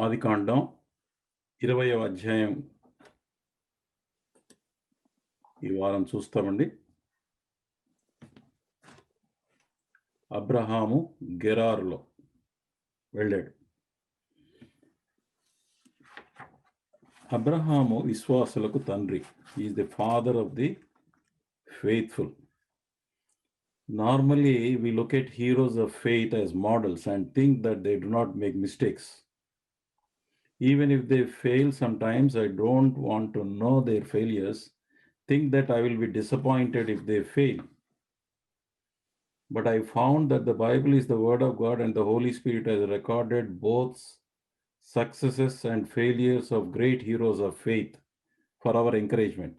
ఆదికాండం 20వ అధ్యాయం ఈ వారం చూస్తామండి. అబ్రహాము గెరారులో వెళ్ళాడు. అబ్రహాము విశ్వాసులకు తండ్రి. Is the father of the faithful. Normally, we look at heroes of faith as models and think that they do not make mistakes. Even if they fail sometimes, I don't want to know their failures, think that I will be disappointed if they fail. But I found that the Bible is the Word of God and the Holy Spirit has recorded both successes and failures of great heroes of faith for our encouragement.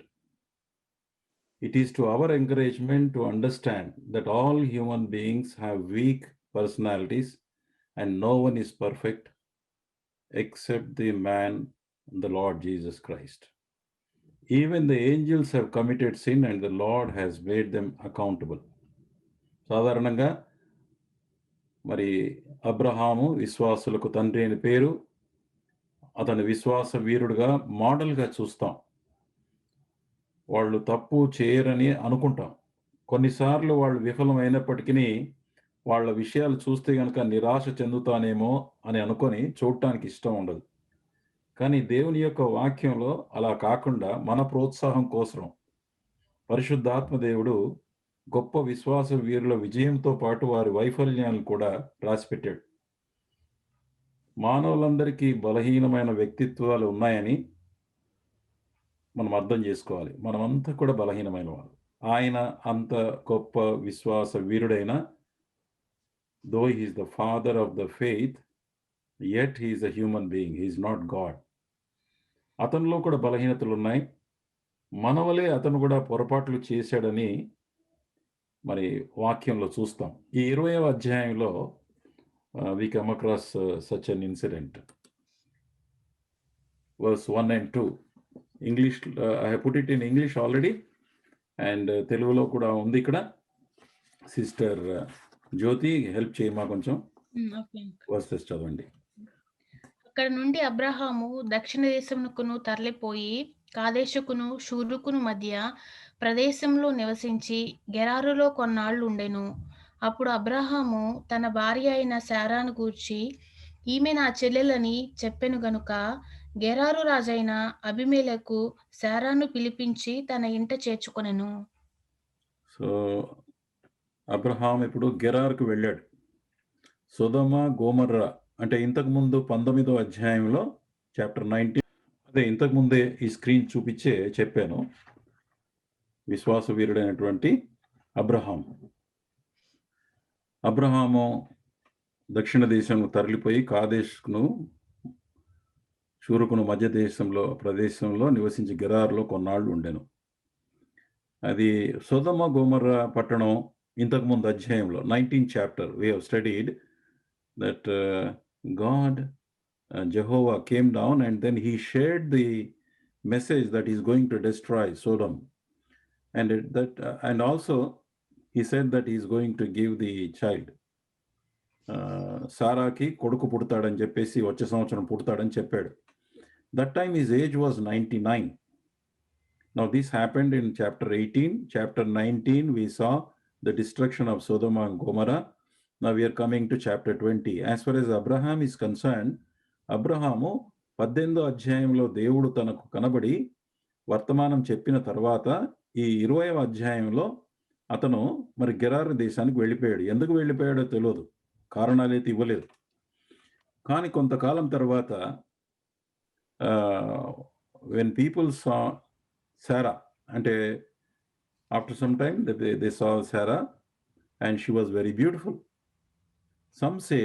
It is to our encouragement to understand that all human beings have weak personalities and no one is perfect except the man, the Lord Jesus Christ. Even the angels have committed sin and the Lord has made them accountable. సాధారణంగా మరి అబ్రహాము విశ్వాసులకు తండ్రి అని పేరు. అతని విశ్వాస వీరుడుగా మోడల్గా చూస్తాం. వాళ్ళు తప్పు చేయరని అనుకుంటాం. కొన్నిసార్లు వాళ్ళు విఫలమైనప్పటికీ వాళ్ళ విషయాలు చూస్తే గనక నిరాశ చెందుతానేమో అని అనుకొని చూడటానికి ఇష్టం ఉండదు. కానీ దేవుని యొక్క వాక్యంలో అలా కాకుండా మన ప్రోత్సాహం కోసం పరిశుద్ధాత్మ దేవుడు గొప్ప విశ్వాస వీరుల విజయంతో పాటు వారి వైఫల్యాలను కూడా రాసిపెట్టాడు. మానవులందరికీ బలహీనమైన వ్యక్తిత్వాలు ఉన్నాయని మనం అర్థం చేసుకోవాలి. మనమంతా కూడా బలహీనమైన వాళ్ళు. ఆయన అంత గొప్ప విశ్వాస వీరుడైన though he is the father of the faith, yet he is a human being, he is not God. అతనిలో కూడా బలహీనతలు ఉన్నాయి. మనవలే అతను కూడా పొరపాట్లు చేశాడని మరి వాక్యంలో చూస్తాం. ఈ 20వ అధ్యాయంలో we come across such an incident. Verse 1 and 2. English, I have put it in English already and తెలుగులో కూడా ఉంది ఇక్కడ. సిస్టర్ జ్యోతి హెల్ప్ చేయమా కొంచెం. వర్సెస్ చదవండి. అక్కడ నుండి అబ్రహాము దక్షిణ దేశమునకును తరలిపోయి కాదేశుకును షూరుకును మధ్య ప్రదేశంలో నివసించి గెరారులో కొన్నాళ్ళు ఉండెను. అప్పుడు అబ్రహాము తన భార్య అయిన శారాను గూర్చి ఈమె నా చెల్లెలని చెప్పెను గనుక గెరారు రాజైన అబీమెలెకు శారాను పిలిపించి తన ఇంట చేర్చుకొనెను. సో అబ్రహాం ఇప్పుడు గెరారుకు వెళ్ళాడు. సొదొమ గోమర్రా అంటే ఇంతకుముందు 19వ అధ్యాయంలో చాప్టర్ 19 అదే ఇంతకుముందే ఈ స్క్రీన్ చూపించే చెప్పాను. విశ్వాస వీరుడైనటువంటి అబ్రహాము దక్షిణ దేశంలో తరలిపోయి కాదేశును షూరుకును మధ్య ప్రదేశంలో నివసించి గెరారులో కొన్నాళ్ళు ఉండెను. అది సొదొమ గోమర్రా పట్టణం. ఇంతకుముందు అధ్యాయంలో 19th chapter we have studied that God Jehovah came down and then he shared the message that he is going to destroy Sodom and also he said that he is going to give the child సారాకి కొడుకు పుడతాడని చెప్పేసి వచ్చే సంవత్సరం పుడతాడని చెప్పాడు. That time his age was 99. Now this happened in chapter 18. Chapter 19 we saw the destruction of Sodom and Gomorrah. Now we are coming to chapter 20. As far as Abraham is concerned, Abraham 18వ అధ్యాయంలో దేవుడు తనకు కనబడి వర్తమానం చెప్పిన తర్వాత ఈ 20వ అధ్యాయంలో అతను మరి గెరారు దేశానికి వెళ్ళిపోయాడు. ఎందుకు వెళ్ళిపోయాడో తెలియదు, కారణాలైతే ఇవ్వలేదు. కానీ కొంతకాలం తర్వాత when people saw Sarah, అంటే after some time they saw Sarah and she was very beautiful. Some say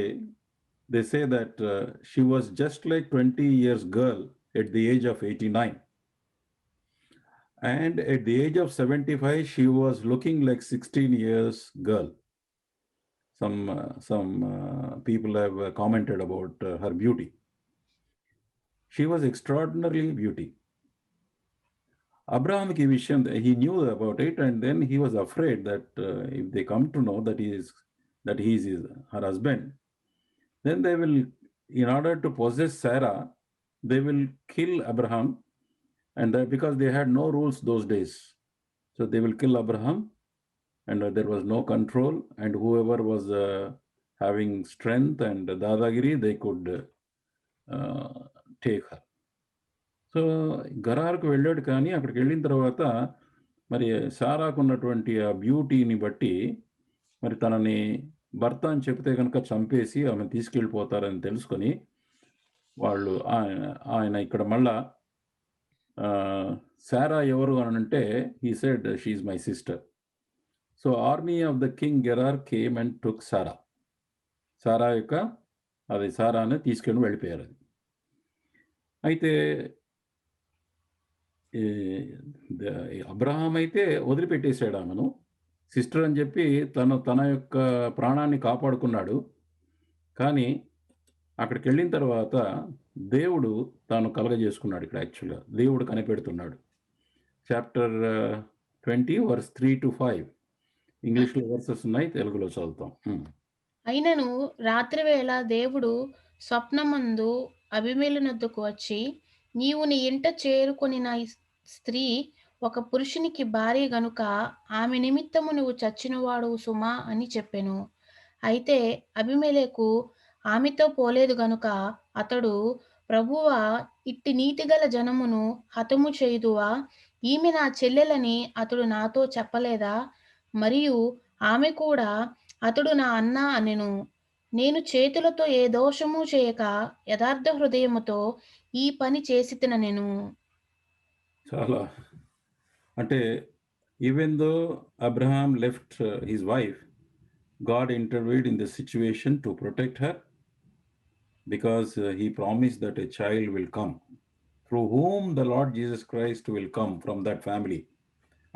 that she was just like 20 years girl at the age of 89. And at the age of 75, she was looking like 16 years girl. Some people have commented about her beauty. She was extraordinarily beauty. Abraham ki vision, he knew about it and then he was afraid that if they come to know that he is her husband, then they will in order to possess Sarah, they will kill Abraham, and because they had no rules those days. So they will kill Abraham, and there was no control, and whoever was having strength and dadagiri, they could take her. So గరార్కు వెళ్ళాడు, కానీ అక్కడికి వెళ్ళిన తర్వాత మరి సారాకు ఉన్నటువంటి ఆ బ్యూటీని బట్టి మరి తనని భర్త అని చెప్తే కనుక చంపేసి ఆమె తీసుకెళ్ళిపోతారని తెలుసుకొని వాళ్ళు ఆయన ఇక్కడ మళ్ళా సారా ఎవరు అని అంటే he said she my sister. So army of the king Gerar came and took Sarah. Sarah యొక్క అది సారాని తీసుకెళ్ళి వెళ్ళిపోయారు. అది అయితే అబ్రహాం అయితే వదిలిపెట్టేశాడు ఆమెను, సిస్టర్ అని చెప్పి తన యొక్క ప్రాణాన్ని కాపాడుకున్నాడు. కానీ అక్కడికి వెళ్ళిన తర్వాత దేవుడు తాను కలగజేసుకున్నాడు. ఇక్కడ యాక్చువల్గా దేవుడు కనిపెడుతున్నాడు. చాప్టర్ 20 verse 3 to 5 ఇంగ్లీష్లో వర్సెస్ ఉన్నాయి, తెలుగులో చదువుతాం. అయినను రాత్రివేళ దేవుడు స్వప్నమందు అబీమెలెకునొద్దకు వచ్చి, నీవు నీ ఇంట చేరుకొనిన స్త్రీ ఒక పురుషునికి భార్య గనుక ఆమె నిమిత్తము నువ్వు చచ్చినవాడువు సుమా అని చెప్పెను. అయితే అబీమెలెకు ఆమెతో పోలేదు గనుక అతడు, ప్రభువా, ఇట్టి నీతిగల జనమును హతము చేయుదువా? ఈమె నా చెల్లెలని అతడు నాతో చెప్పలేదా? మరియు ఆమె కూడా, అతడు నా అన్న అనెను. నేను చేతులతో ఏ దోషము చేయక యథార్థ హృదయముతో ఈ పని చేసితినెను. చాలా అంటే even though Abraham left his wife, God intervened in the situation to protect her, because he promised that a child will come through whom the Lord Jesus Christ will come from that family.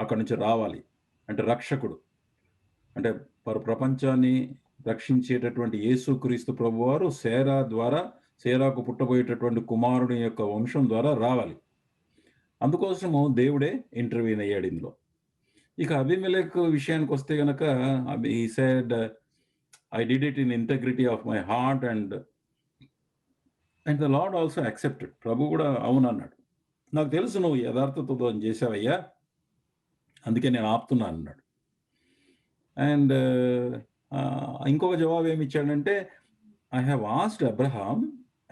అక్కడి నుంచి రావాలి అంటే రక్షకుడు, అంటే ప్రపంచాన్ని రక్షించేటటువంటి యేసుక్రీస్తు ప్రభువారు సేరా ద్వారా, సేరాకు పుట్టబోయేటటువంటి కుమారుడి యొక్క వంశం ద్వారా రావాలి. అందుకోసము దేవుడే ఇంటర్వ్యూన్ అయ్యాడు ఇందులో. ఇక అబీమెలెక్ విషయానికి వస్తే గనక he said, I did it in integrity of my heart and the Lord also accepted. ప్రభు కూడా అవునన్నాడు. నాకు తెలుసు నువ్వు యథార్థతతో చేసావయ్యా, అందుకే నేను ఆపుతున్నా అన్నాడు. అండ్ ఇంకొక జవాబు ఏమి ఇచ్చాడంటే, I have asked Abraham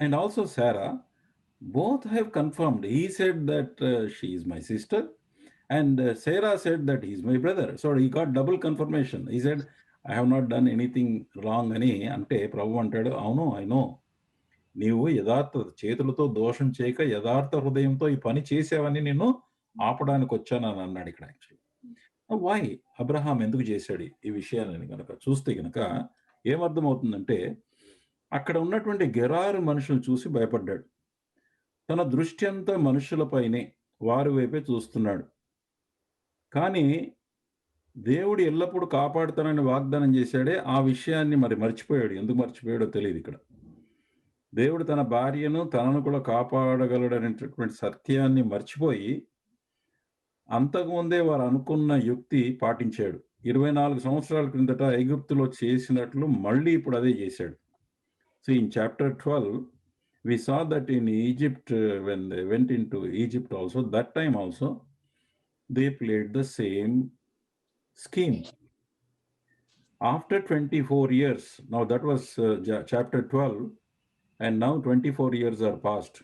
and also Sarah, both have confirmed. He said that she is my sister, and Sarah said that he is my brother. So he got double confirmation. He said, I have not done anything wrong అని అంటే ప్రభు అంటాడు, అవును, I know, నీవు యథార్థ చేతులతో దోషం చేయక యథార్థ హృదయంతో ఈ పని చేసావని నేను ఆపడానికి వచ్చానని అన్నాడు ఇక్కడ. యాక్చువల్లీ వై అబ్రహాం ఎందుకు చేశాడు ఈ విషయాన్ని కనుక చూస్తే కనుక ఏమర్థమవుతుందంటే, అక్కడ ఉన్నటువంటి గెరారు మనుషులు చూసి భయపడ్డాడు. తన దృష్టి అంతా మనుషులపైనే, వారి వైపే చూస్తున్నాడు. కానీ దేవుడు ఎల్లప్పుడూ కాపాడుతానని వాగ్దానం చేశాడే, ఆ విషయాన్ని మరి మర్చిపోయాడు. ఎందుకు మర్చిపోయాడో తెలియదు. ఇక్కడ దేవుడు తన భార్యను తనను కూడా కాపాడగలడనేటటువంటి సత్యాన్ని మర్చిపోయి అంతకుముందే వారు అనుకున్న యుక్తి పాటించాడు. 24 సంవత్సరాల క్రిందట ఐగుప్తులో చేసినట్లు మళ్ళీ ఇప్పుడు అదే చేశాడు. So in chapter 12 we saw that in Egypt, when they went into Egypt also, that time also they played the same scheme. After 24 years, now that was chapter 12, and now 24 years are passed.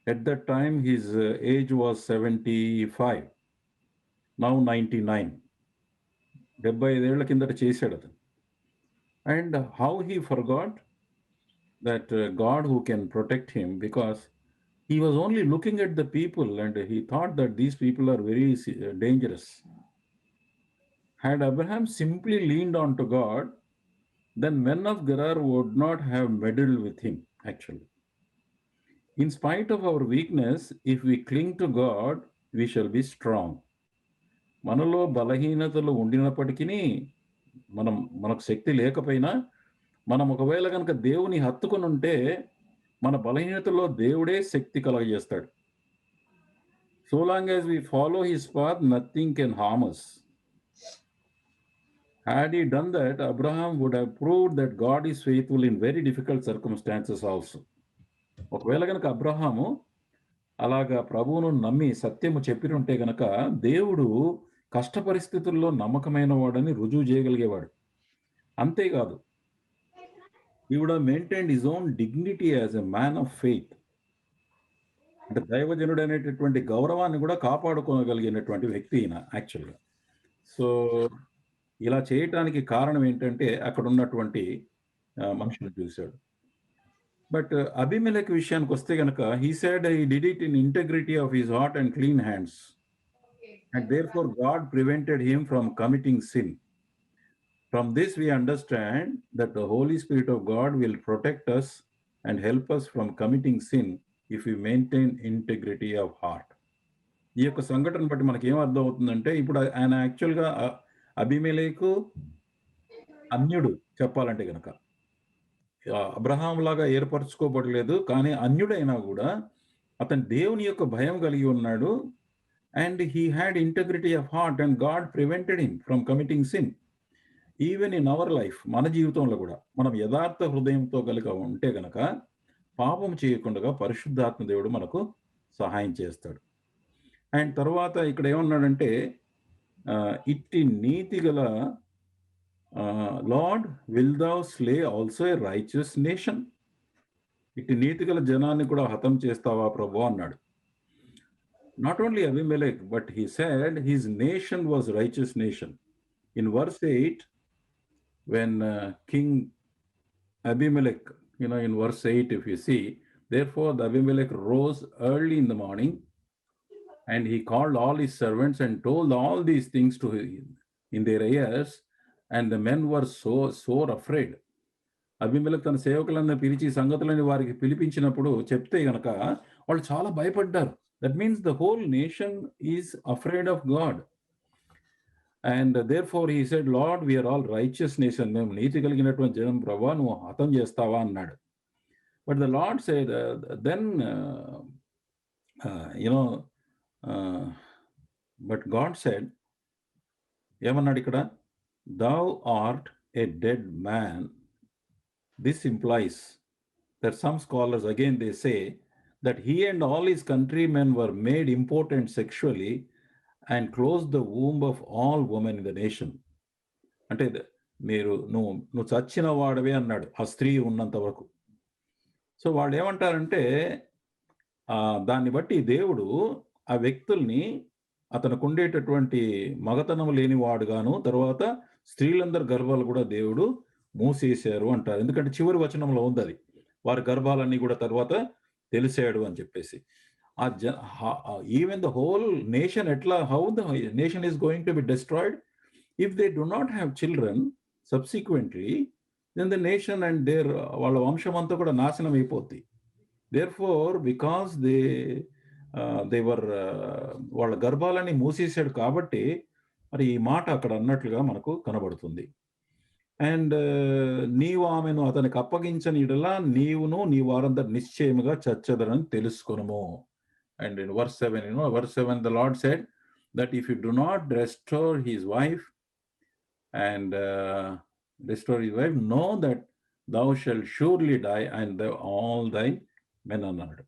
At that time his age was 75, now 99. 75 ఏళ్ల కిందట చేశాడు అతను. And how he forgot that God who can protect him, because he was only looking at the people and he thought that these people are very dangerous. Had Abraham simply leaned on to God, then men of Gerar would not have meddled with him. Actually, in spite of our weakness, if we cling to God, we shall be strong. మనలో బలహీనతలు ఉండినప్పటికీ, మనకు శక్తి లేకపోయినా, మనం ఒకవేళ కనుక దేవుని హత్తుకుని ఉంటే మన బలహీనతలో దేవుడే శక్తి కలగజేస్తాడు. So long as we follow his path, nothing can harm us. Had he done that, Abraham would have proved that God is faithful in very difficult circumstances also. ఒకవేళ కనుక అబ్రహాము అలాగా ప్రభువును నమ్మి సత్యము చెప్పినుంటే గనక దేవుడు కష్ట పరిస్థితుల్లో నమ్మకమైన వాడని రుజువు చేయగలిగేవాడు. అంతేకాదు, he would have maintained his own dignity as a man of faith. అంటే దైవజనుడు అనేటటువంటి గౌరవాన్ని కూడా కాపాడుకోగలిగినటువంటి వ్యక్తి ఈయన యాక్చువల్గా. సో ఇలా చేయటానికి కారణం ఏంటంటే అక్కడ ఉన్నటువంటి మనుషులు చూశాడు. బట్ అబీమెలెకు విషయానికి వస్తే గనక he said he did it in integrity of his heart and clean hands, and therefore God prevented him from committing sin. From this we understand that the Holy Spirit of God will protect us and help us from committing sin if we maintain integrity of heart. ఈ యొక్క సంఘటన బట్టి మనకి ఏం అర్థం అవుతుందంటే, ఇప్పుడు ఆయన యాక్చువల్గా అబీమెలెకు అన్యుడు చెప్పాలంటే గనక అబ్రహాం లాగా ఏర్పరచుకోబడలేదు, కానీ అన్యుడైనా కూడా అతను దేవుని యొక్క భయం కలిగి ఉన్నాడు. And he had integrity of heart and God prevented him from committing sin. Even in our life, మన జీవితంలో కూడా మనం యథార్థ హృదయంతో కలిగి ఉంటే గనక పాపం చేయకుండా పరిశుద్ధాత్మ దేవుడు మనకు సహాయం చేస్తాడు. అండ్ తర్వాత ఇక్కడ ఏమన్నాడంటే, ఇట్టి నీతి గల Lord will thou slay also a righteous nation. ఇట్టి నీతి గల జనాన్ని కూడా హతం చేస్తావా ప్రభు అన్నాడు. Not only Abimelech, but he said his nation was righteous nation. In verse 8, when King Abimelech, in verse 8, if you see, therefore the Abimelech rose early in the morning, and he called all his servants and told all these things to him in their ears, and the men were so sore afraid. అబీమెలెక్ తన సేవకులందరినీ పిలిచి సంగతులని వారికి పిలిపించినప్పుడు చెప్తే గనక వాళ్ళు చాలా భయపడ్డారు. That means the whole nation is afraid of God. And therefore he said, Lord, we are all righteous nation. మేము నీతి కలిగినటువంటి జనం ప్రభా, నువ్వు హతం చేస్తావా అన్నాడు. But the Lord said, then, but God said, ఏమన్నాడు ఇక్కడ? Thou art a dead man. This implies that some scholars, again, they say that he and all his countrymen were made impotent sexually and closed the womb of all women in the nation. అంటే నువ్వు చచ్చిన వాడవే అన్నాడు ఆ స్త్రీ ఉన్నంత వరకు. So వాళ్ళు ఏమంటారంటే, దాన్ని బట్టి దేవుడు ఆ వ్యక్తుల్ని అతనికి ఉండేటటువంటి మగతనం లేనివాడుగాను, తర్వాత స్త్రీలందరి గర్భాలు కూడా దేవుడు మూసేశారు అంటారు. ఎందుకంటే చివరి వచనంలో ఉంది అది, వారి గర్భాలన్నీ కూడా తర్వాత తెలిసాడు అని చెప్పేసి. Even the whole nation, how the nation is going to be destroyed if they do not have children subsequently, then the nation and their వాళ్ళ వంశం అంతా కూడా నాశనం అయిపోద్ది. Therefore, because they were వాళ్ళ గర్భాలని మూసేశాడు కాబట్టి మరి ఈ మాట అక్కడ అన్నట్లుగా మనకు కనబడుతుంది. అండ్ నీవు ఆమెను అతనికి అప్పగించని యెడల నీవును నీ వారందరూ నిశ్చయముగా చచ్చెదరని తెలుసుకొనుము. And in verse 7, verse 7, the Lord said that if you do not restore his wife, know that thou shalt surely die, and all thy men అన్నాడు.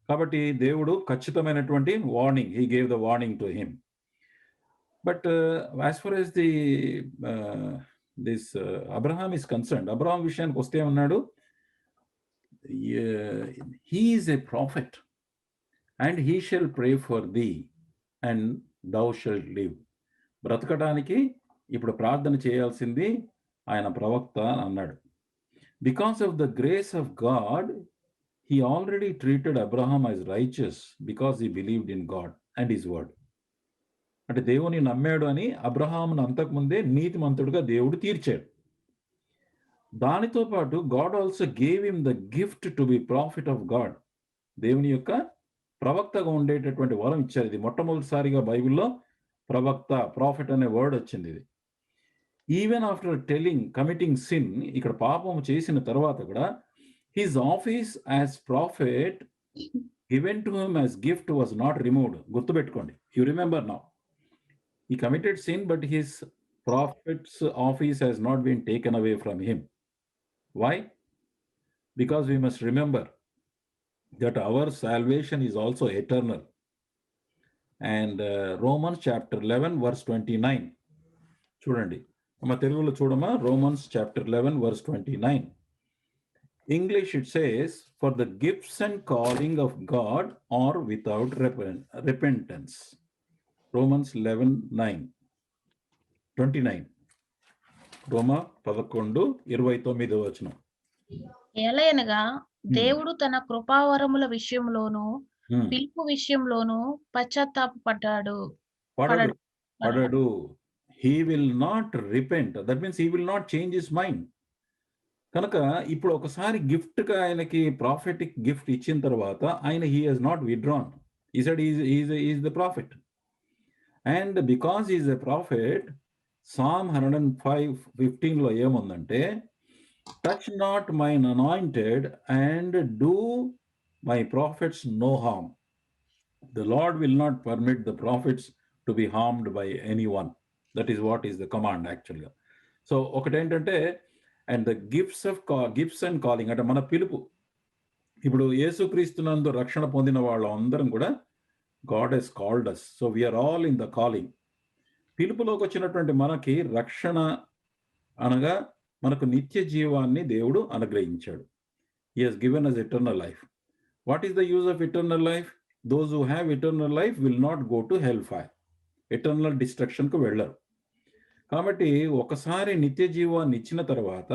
కాబట్టి దేవుడు ఖచ్చితమైనటువంటి warning, he gave the warning to him. But as far as this Abraham is concerned, Abraham విషయానికి వస్తే ఏమన్నాడు? He is a prophet. And he shall pray for thee, and thou shalt live. బ్రతకడానికి ఇప్పుడు ప్రార్థన చేయాల్సింది ఆయన ప్రవక్త అన్నాడు. Because of the grace of God, he already treated Abraham as righteous because he believed in God and his word. అంటే దేవుని నమ్మాడు అని అబ్రహామును అంతకుముందే నీతిమంతుడుగా దేవుడు తీర్చాడు. దానితో పాటు God also gave him the gift to be prophet of God. దేవుని యొక్క ప్రవక్తగా ఉండేటటువంటి వరం ఇచ్చారు. ఇది మొట్టమొదటిసారిగా బైబిల్లో ప్రవక్త, ప్రాఫిట్ అనే వర్డ్ వచ్చింది. ఇది ఈవెన్ ఆఫ్టర్ కమిటింగ్ సిన్, ఇక్కడ పాపం చేసిన తర్వాత కూడా his office as prophet given to him as gift was not removed. గుర్తుపెట్టుకోండి, you remember now, he committed sin, but his Prophet's office has not been taken away from him. Why? Because we must remember that our salvation is also eternal. And Romans chapter 11, verse 29. చూడండి మన తెలుగులో చూడమా Romans chapter 11 verse 29. English it says, for the gifts and calling of God are without repentance. Romans 11, 9. 29. రోమా 11:29 వచనం. ఏలయనగా దేవుడు తన కృపావరముల విషయంలోను పిలుపు విషయంలోను పశ్చాత్తాపపడ్డాడు. పడడు. He will not repent. That means he will not change his mind. కనుక ఇప్పుడు ఒకసారి గిఫ్ట్గా ఆయనకి ప్రాఫిటిక్ గిఫ్ట్ ఇచ్చిన తర్వాత ఆయన he has not withdrawn. He said is the prophet. And because is a prophet, Psalm 105:15లో ఏముందంటే, touch not mine anointed and do my prophets no harm. The Lord will not permit the prophets to be harmed by any one. That is what is the command యాక్చువల్గా. So ఒకటేంటంటే, and the gifts and calling అంటే మన పిలుపు. ఇప్పుడు యేసుక్రీస్తునందు రక్షణ పొందిన వాళ్ళందరం కూడా God has called us. So we are all in the calling. పిలుపులోకి వచ్చినటువంటి మనకి రక్షణ అనగా మనకు నిత్య జీవాన్ని దేవుడు అనుగ్రహించాడు. He has given us eternal life. What is the use of eternal life? Those who have eternal life will not go to hell fire. Eternal డిస్ట్రక్షన్కు వెళ్ళరు. కాబట్టి ఒకసారి నిత్య జీవాన్ని ఇచ్చిన తర్వాత,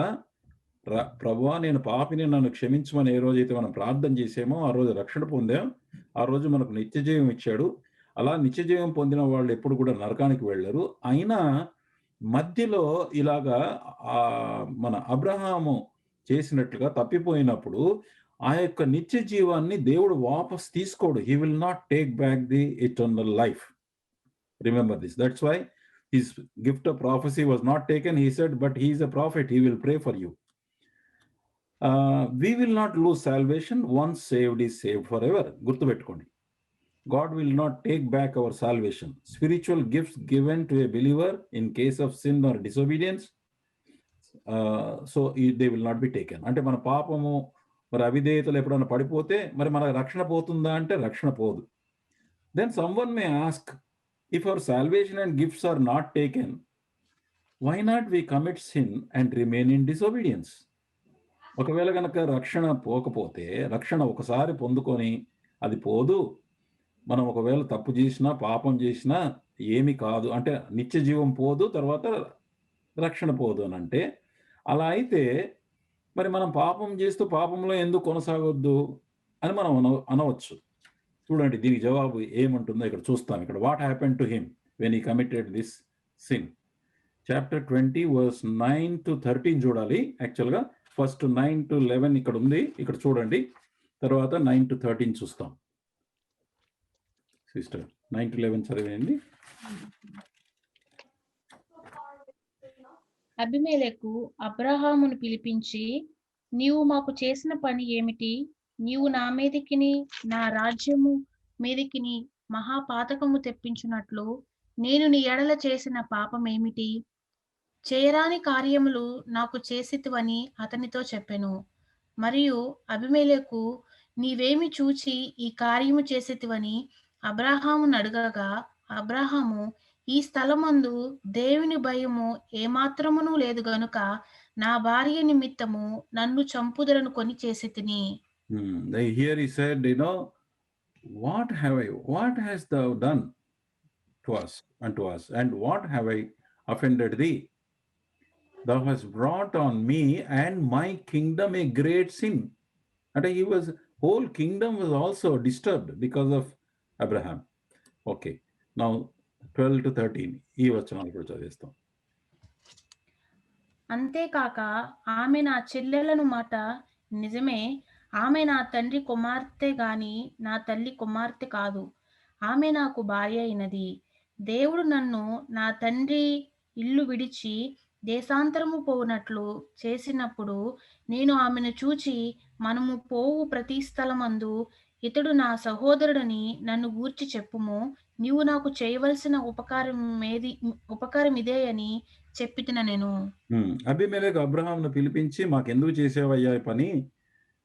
ప్రభువా నేను పాపిని నన్ను క్షమించమని ఏ రోజైతే మనం ప్రార్థన చేసామో ఆ రోజు రక్షణ పొందాం. ఆ రోజు మనకు నిత్య జీవం ఇచ్చాడు. అలా నిత్య జీవం పొందిన వాళ్ళు ఎప్పుడు కూడా నరకానికి వెళ్ళరు. అయినా మధ్యలో ఇలాగా మన అబ్రహాము చేసినట్లుగా తప్పిపోయినప్పుడు ఆ యొక్క నిత్య జీవాన్ని దేవుడు వాపస్ తీసుకోడు. He will not take back the eternal life. Remember this. That's why his gift of prophecy was not taken. He said, but he is a prophet, he will pray for you. We will not lose salvation. Once saved is saved forever. Gurtu pettukondi. God will not take back our salvation. Spiritual gifts given to a believer in case of sin or disobedience, so they will not be taken. అంటే మన పాపము మరి అవిధేయతలు ఎప్పుడైనా పడిపోతే మరి మన రక్షణ పోతుందా అంటే రక్షణ పోదు. Then someone may ask, if our salvation and gifts are not taken, why not we commit sin and remain in disobedience? ఒకవేళ కనుక రక్షణ పోకపోతే, రక్షణ ఒకసారి పొందుకొని అది పోదు, మనం ఒకవేళ తప్పు చేసినా పాపం చేసినా ఏమి కాదు అంటే నిత్య జీవం పోదు, తర్వాత రక్షణ పోదు అని అంటే, అలా అయితే మరి మనం పాపం చేస్తూ పాపంలో ఎందుకు కొనసాగొద్దు అని మనం అనవచ్చు. చూడండి దీనికి జవాబు ఏమంటుందో ఇక్కడ చూస్తాం. ఇక్కడ what happen to him when he committed this sin. Chapter 20 verse 9 to 13 చూడాలి. యాక్చువల్గా ఫస్ట్ 9 to 11 ఇక్కడ ఉంది, ఇక్కడ చూడండి. తర్వాత 9 to 13 చూస్తాం. Sister 9 to 11 చదివేయండి. అబీమెలెకు అబ్రహామును పిలిపించి, నీవు మాకు చేసిన పని ఏమిటి? నీవు నా మీదికిని నా రాజ్యము మీదికిని మహాపాతకము తెప్పించున్నట్లు నేను నీ ఎడల చేసిన పాపం ఏమిటి? చేయరాని కార్యములు నాకు చేసితివని అతనితో చెప్పెను. మరియు అబీమెలెకు, నీవేమి చూచి ఈ కార్యము చేసితివని అబ్రహామును అడగగా, అబ్రహాము, ఈ స్థలమందు దేవుని భయము ఏమాత్రమును లేదు గనుక నా భార్య నిమిత్తము నన్ను చంపుదరను కొని చేసితిని. Here he said, what hast thou done unto us, and what have I offended thee? Thou hast brought on me and my kingdom a great sin. And whole kingdom was also disturbed because of Abraham. Okay, now 12 to 13 ఈ వచనాలు కూడా చదివేస్తాం. అంతేకాక ఆమె నా చెల్లెలను మాట నిజమే, ఆమె నా తండ్రి కుమార్తె గాని నా తల్లి కుమార్తె కాదు. ఆమె నాకు భార్య అయినది. దేవుడు నన్ను నా తండ్రి ఇల్లు విడిచి దేశాంతరము పోవునట్లు చేసినప్పుడు నేను ఆమెను చూచి, మనము పోవు ప్రతి స్థలమందు ఇతడు నా సహోదరుడని నన్ను గూర్చి చెప్పుము. నీవు నాకు చేయవలసిన ఉపకారం ఇదే అని చెప్పితిన నేను. అబీమెలెకు అబ్రహామును పిలిపించి, మాకెందుకు చేసావయ్యా ఈ పని?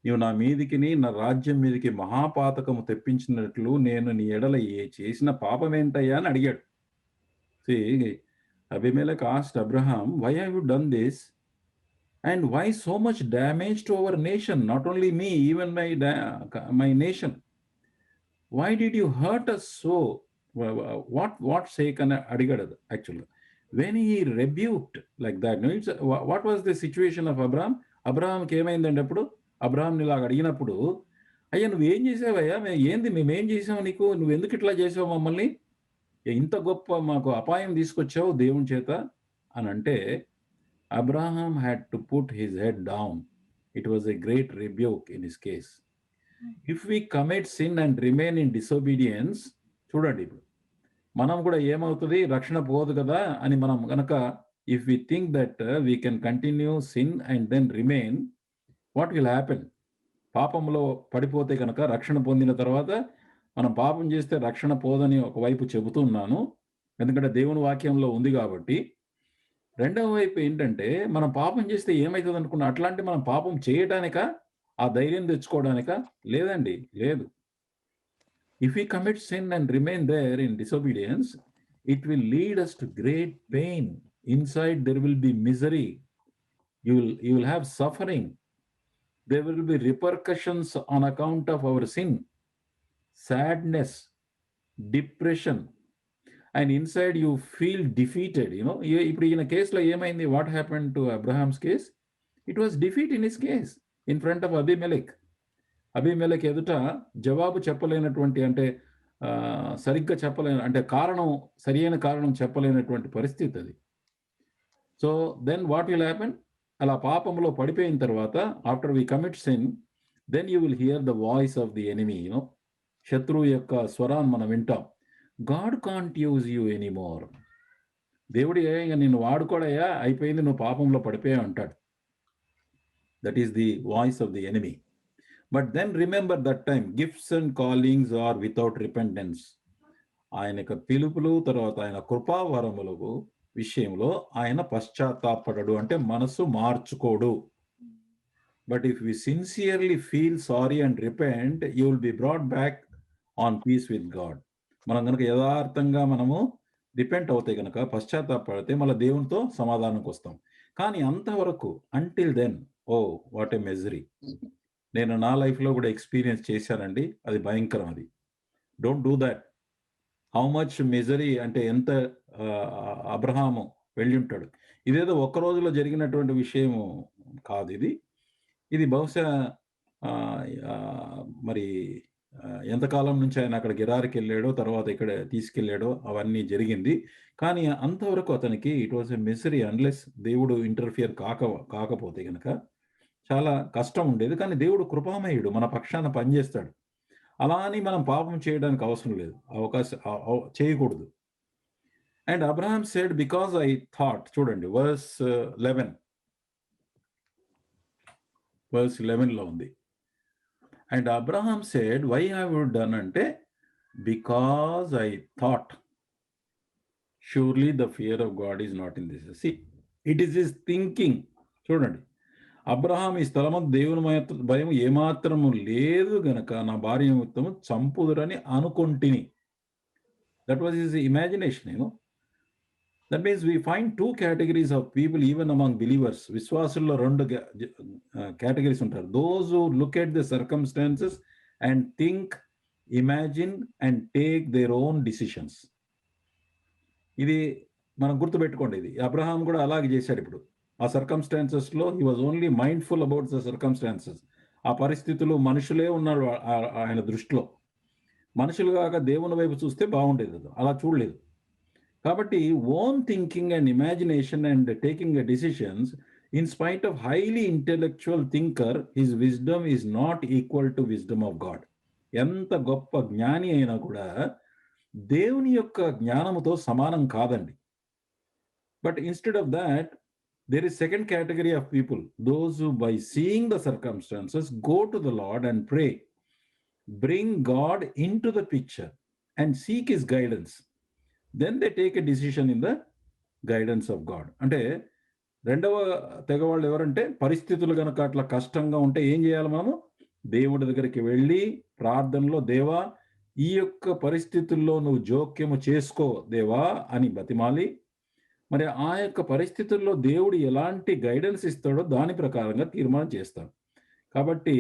నీవు నా మీదికిని నా రాజ్యం మీదికి మహాపాతకము తెప్పించినట్లు నేను నీ ఎడల చేసిన పాపమేంటయ్యా అని అడిగాడు. Abimelech asked Abraham, why have you done this? And why so much damage to our nation? Not only me, even my nation. Why did you hurt us so? What sake అని అడిగాడు actually. When he rebuked like that, no, what was the situation of Abraham? అబ్రహాంకి ఏమైందండి అప్పుడు? అబ్రహాంని ఇలాగ అడిగినప్పుడు, అయ్యా నువ్వేం చేసావయ్యా? మేమేం చేసావు నీకు? నువ్వు ఎందుకు ఇట్లా చేసావు మమ్మల్ని? ఇంత గొప్ప మాకు అపాయం తీసుకొచ్చావు దేవుని చేత అని అంటే, Abraham had to put his head down. It was a great rebuke in his case. If we commit sin and remain in disobedience, చూడండి ఇప్పుడు మనం కూడా ఏమవుతుంది, రక్షణ పోదు కదా అని మనం కనుక if we think that we can continue sin and then remain, what will happen? పాపంలో పడిపోతే కనుక రక్షణ పొందిన తర్వాత మనం పాపం చేస్తే రక్షణ పోదని ఒకవైపు చెబుతున్నాను, ఎందుకంటే దేవుని వాక్యంలో ఉంది కాబట్టి. రెండవ వైపు ఏంటంటే మనం పాపం చేస్తే ఏమవుతుంది అనుకున్నా, అట్లాంటి మనం పాపం చేయడానిక, ఆ ధైర్యం తెచ్చుకోవడానిక? లేదండి, లేదు. If we commit sin and remain there in disobedience, it will lead us to great pain. Inside there will be misery. You will have suffering. There will be repercussions on account of our sin. Sadness, depression, and inside you feel defeated. ఇప్పుడు ఈయన కేసులో ఏమైంది? What happened to Abraham's case? It was defeat in his case in front of Abimelech. Abimelech ఎదుట జవాబు చెప్పలేనటువంటి, అంటే సరిగ్గా అంటే సరియైన కారణం చెప్పలేనటువంటి పరిస్థితి అది. So then what will happen? అలా పాపంలో పడిపోయిన తర్వాత, after we commit sin, then you will hear the voice of the enemy. శత్రువు యొక్క స్వరాన్ని మనం వింటాం. God can't use you anymore. దేవుడు నిన్ను వాడుకోడయ్యా, అయిపోయింది, నువ్వు పాపంలో పడిపోయా అంటాడు. That is the voice of the enemy. But then remember that time gifts and callings are without repentance. ఆయన యొక్క పిలుపులు, తర్వాత ఆయన కృపావరములకు విషయంలో ఆయన పశ్చాత్తాపడడు, అంటే మనసు మార్చుకోడు. But if we sincerely feel sorry and repent, you will be brought back on peace with God. మనం కనుక యథార్థంగా మనము రిపెంట్ అవుతే కనుక, పశ్చాత్తాపడితే మళ్ళీ దేవునితో సమాధానంకి వస్తాం. కానీ అంతవరకు, until then, oh what a misery. నేను నా లైఫ్లో కూడా ఎక్స్పీరియన్స్ చేశానండి, అది భయంకరం. అది don't do that. How much misery అంటే ఎంత అబ్రహాము వెళ్ళి ఉంటాడు. ఇదేదో ఒక్క రోజులో జరిగినటువంటి విషయము కాదు. ఇది బహుశా మరి ఎంతకాలం నుంచి ఆయన అక్కడ గిరారికి వెళ్ళాడో, తర్వాత ఇక్కడ తీసుకెళ్ళాడో అవన్నీ జరిగింది. కానీ అంతవరకు అతనికి it was a misery. Unless దేవుడు ఇంటర్ఫియర్ కాకపోతే కనుక చాలా కష్టం ఉండేది. కానీ దేవుడు కృపామయుడు, మన పక్షాన పనిచేస్తాడు. అలా అని మనం పాపం చేయడానికి అవసరం లేదు, చేయకూడదు. And Abraham said, because I thought, చూడండి వర్స్ 11లో ఉంది. And Abraham said, why have you done అంటే, because I thought surely the fear of God is not in this. See, it is his thinking. చూడండి, Abraham ఈ స్థలము దేవుని భయం ఏమాత్రము లేదు గనక నా భార్య నిమిత్తము చంపుదురని అనుకొంటిని. That was his imagination. That means we find two categories of people even among believers. విశ్వాసుల్లో రెండు కేటగిరీస్ ఉంటారు. Those who look at the circumstances and think, imagine and take their own decisions. ఇది మనం గుర్తుపెట్టుకోండి. ఇది అబ్రహాం కూడా అలాగే చేశాడు. ఇప్పుడు ఆ సర్కమ్స్టాన్సెస్లో he was only mindful about the circumstances. ఆ పరిస్థితులు మనుషులే ఉన్నాడు ఆయన దృష్టిలో. మనుషులు కాక దేవుని వైపు చూస్తే బాగుండేది, అలా చూడలేదు. కాబట్టి own thinking and imagination and taking decisions, in spite of highly intellectual thinker, his wisdom is not equal to wisdom of God. ఎంత గొప్ప జ్ఞాని అయినా కూడా దేవుని యొక్క జ్ఞానముతో సమానం కాదండి. But instead of that, there is second category of people, those who by seeing the circumstances go to the Lord and pray, bring God into the picture and seek his guidance. Then they take a decision in the guidance of God. అంటే రెండవ తెగ వాళ్ళు ఎవరంటే పరిస్థితులు కనుక అట్లా కష్టంగా ఉంటే ఏం చేయాలి? మనము దేవుడి దగ్గరికి వెళ్ళి ప్రార్థనలో, దేవా ఈ యొక్క పరిస్థితుల్లో నువ్వు జోక్యము చేసుకో దేవా అని బతిమాలి, మరి ఆ యొక్క పరిస్థితుల్లో దేవుడు ఎలాంటి గైడెన్స్ ఇస్తాడో దాని ప్రకారంగా తీర్మానం చేస్తాం. కాబట్టి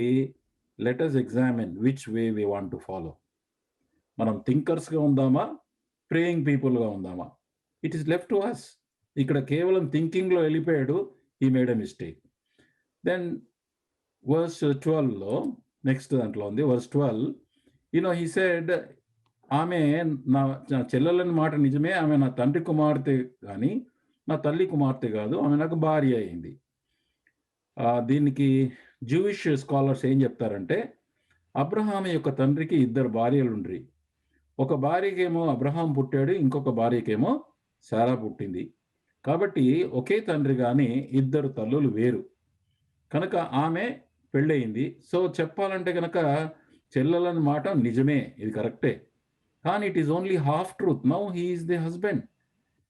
let us examine which way we want to follow. మనం థింకర్స్గా ఉందామా, ప్రేయింగ్ పీపుల్గా ఉందామా? It is left to us. ఇక్కడ కేవలం థింకింగ్లో వెళ్ళిపోయాడు, he made a mistake. Then verse 12లో నెక్స్ట్ దాంట్లో ఉంది, వర్స్ 12, హీ సెడ్, ఆమె నా చెల్లెలని మాట నిజమే, ఆమె నా తండ్రి కుమార్తె కానీ నా తల్లి కుమార్తె కాదు, ఆమె నాకు భార్య అయింది. దీనికి జూయిష్ స్కాలర్స్ ఏం చెప్తారంటే, అబ్రహాం యొక్క తండ్రికి 2 భార్యలు ఉండ్రి. ఒక భార్యకేమో అబ్రహాం పుట్టాడు, ఇంకొక భార్యకేమో శారా పుట్టింది. కాబట్టి ఒకే తండ్రి కానీ 2 తల్లులు వేరు. కనుక ఆమె పెళ్ళయింది. సో చెప్పాలంటే కనుక చెల్లెలని మాట నిజమే, ఇది కరెక్టే. కానీ it is only half truth. Now he is the husband.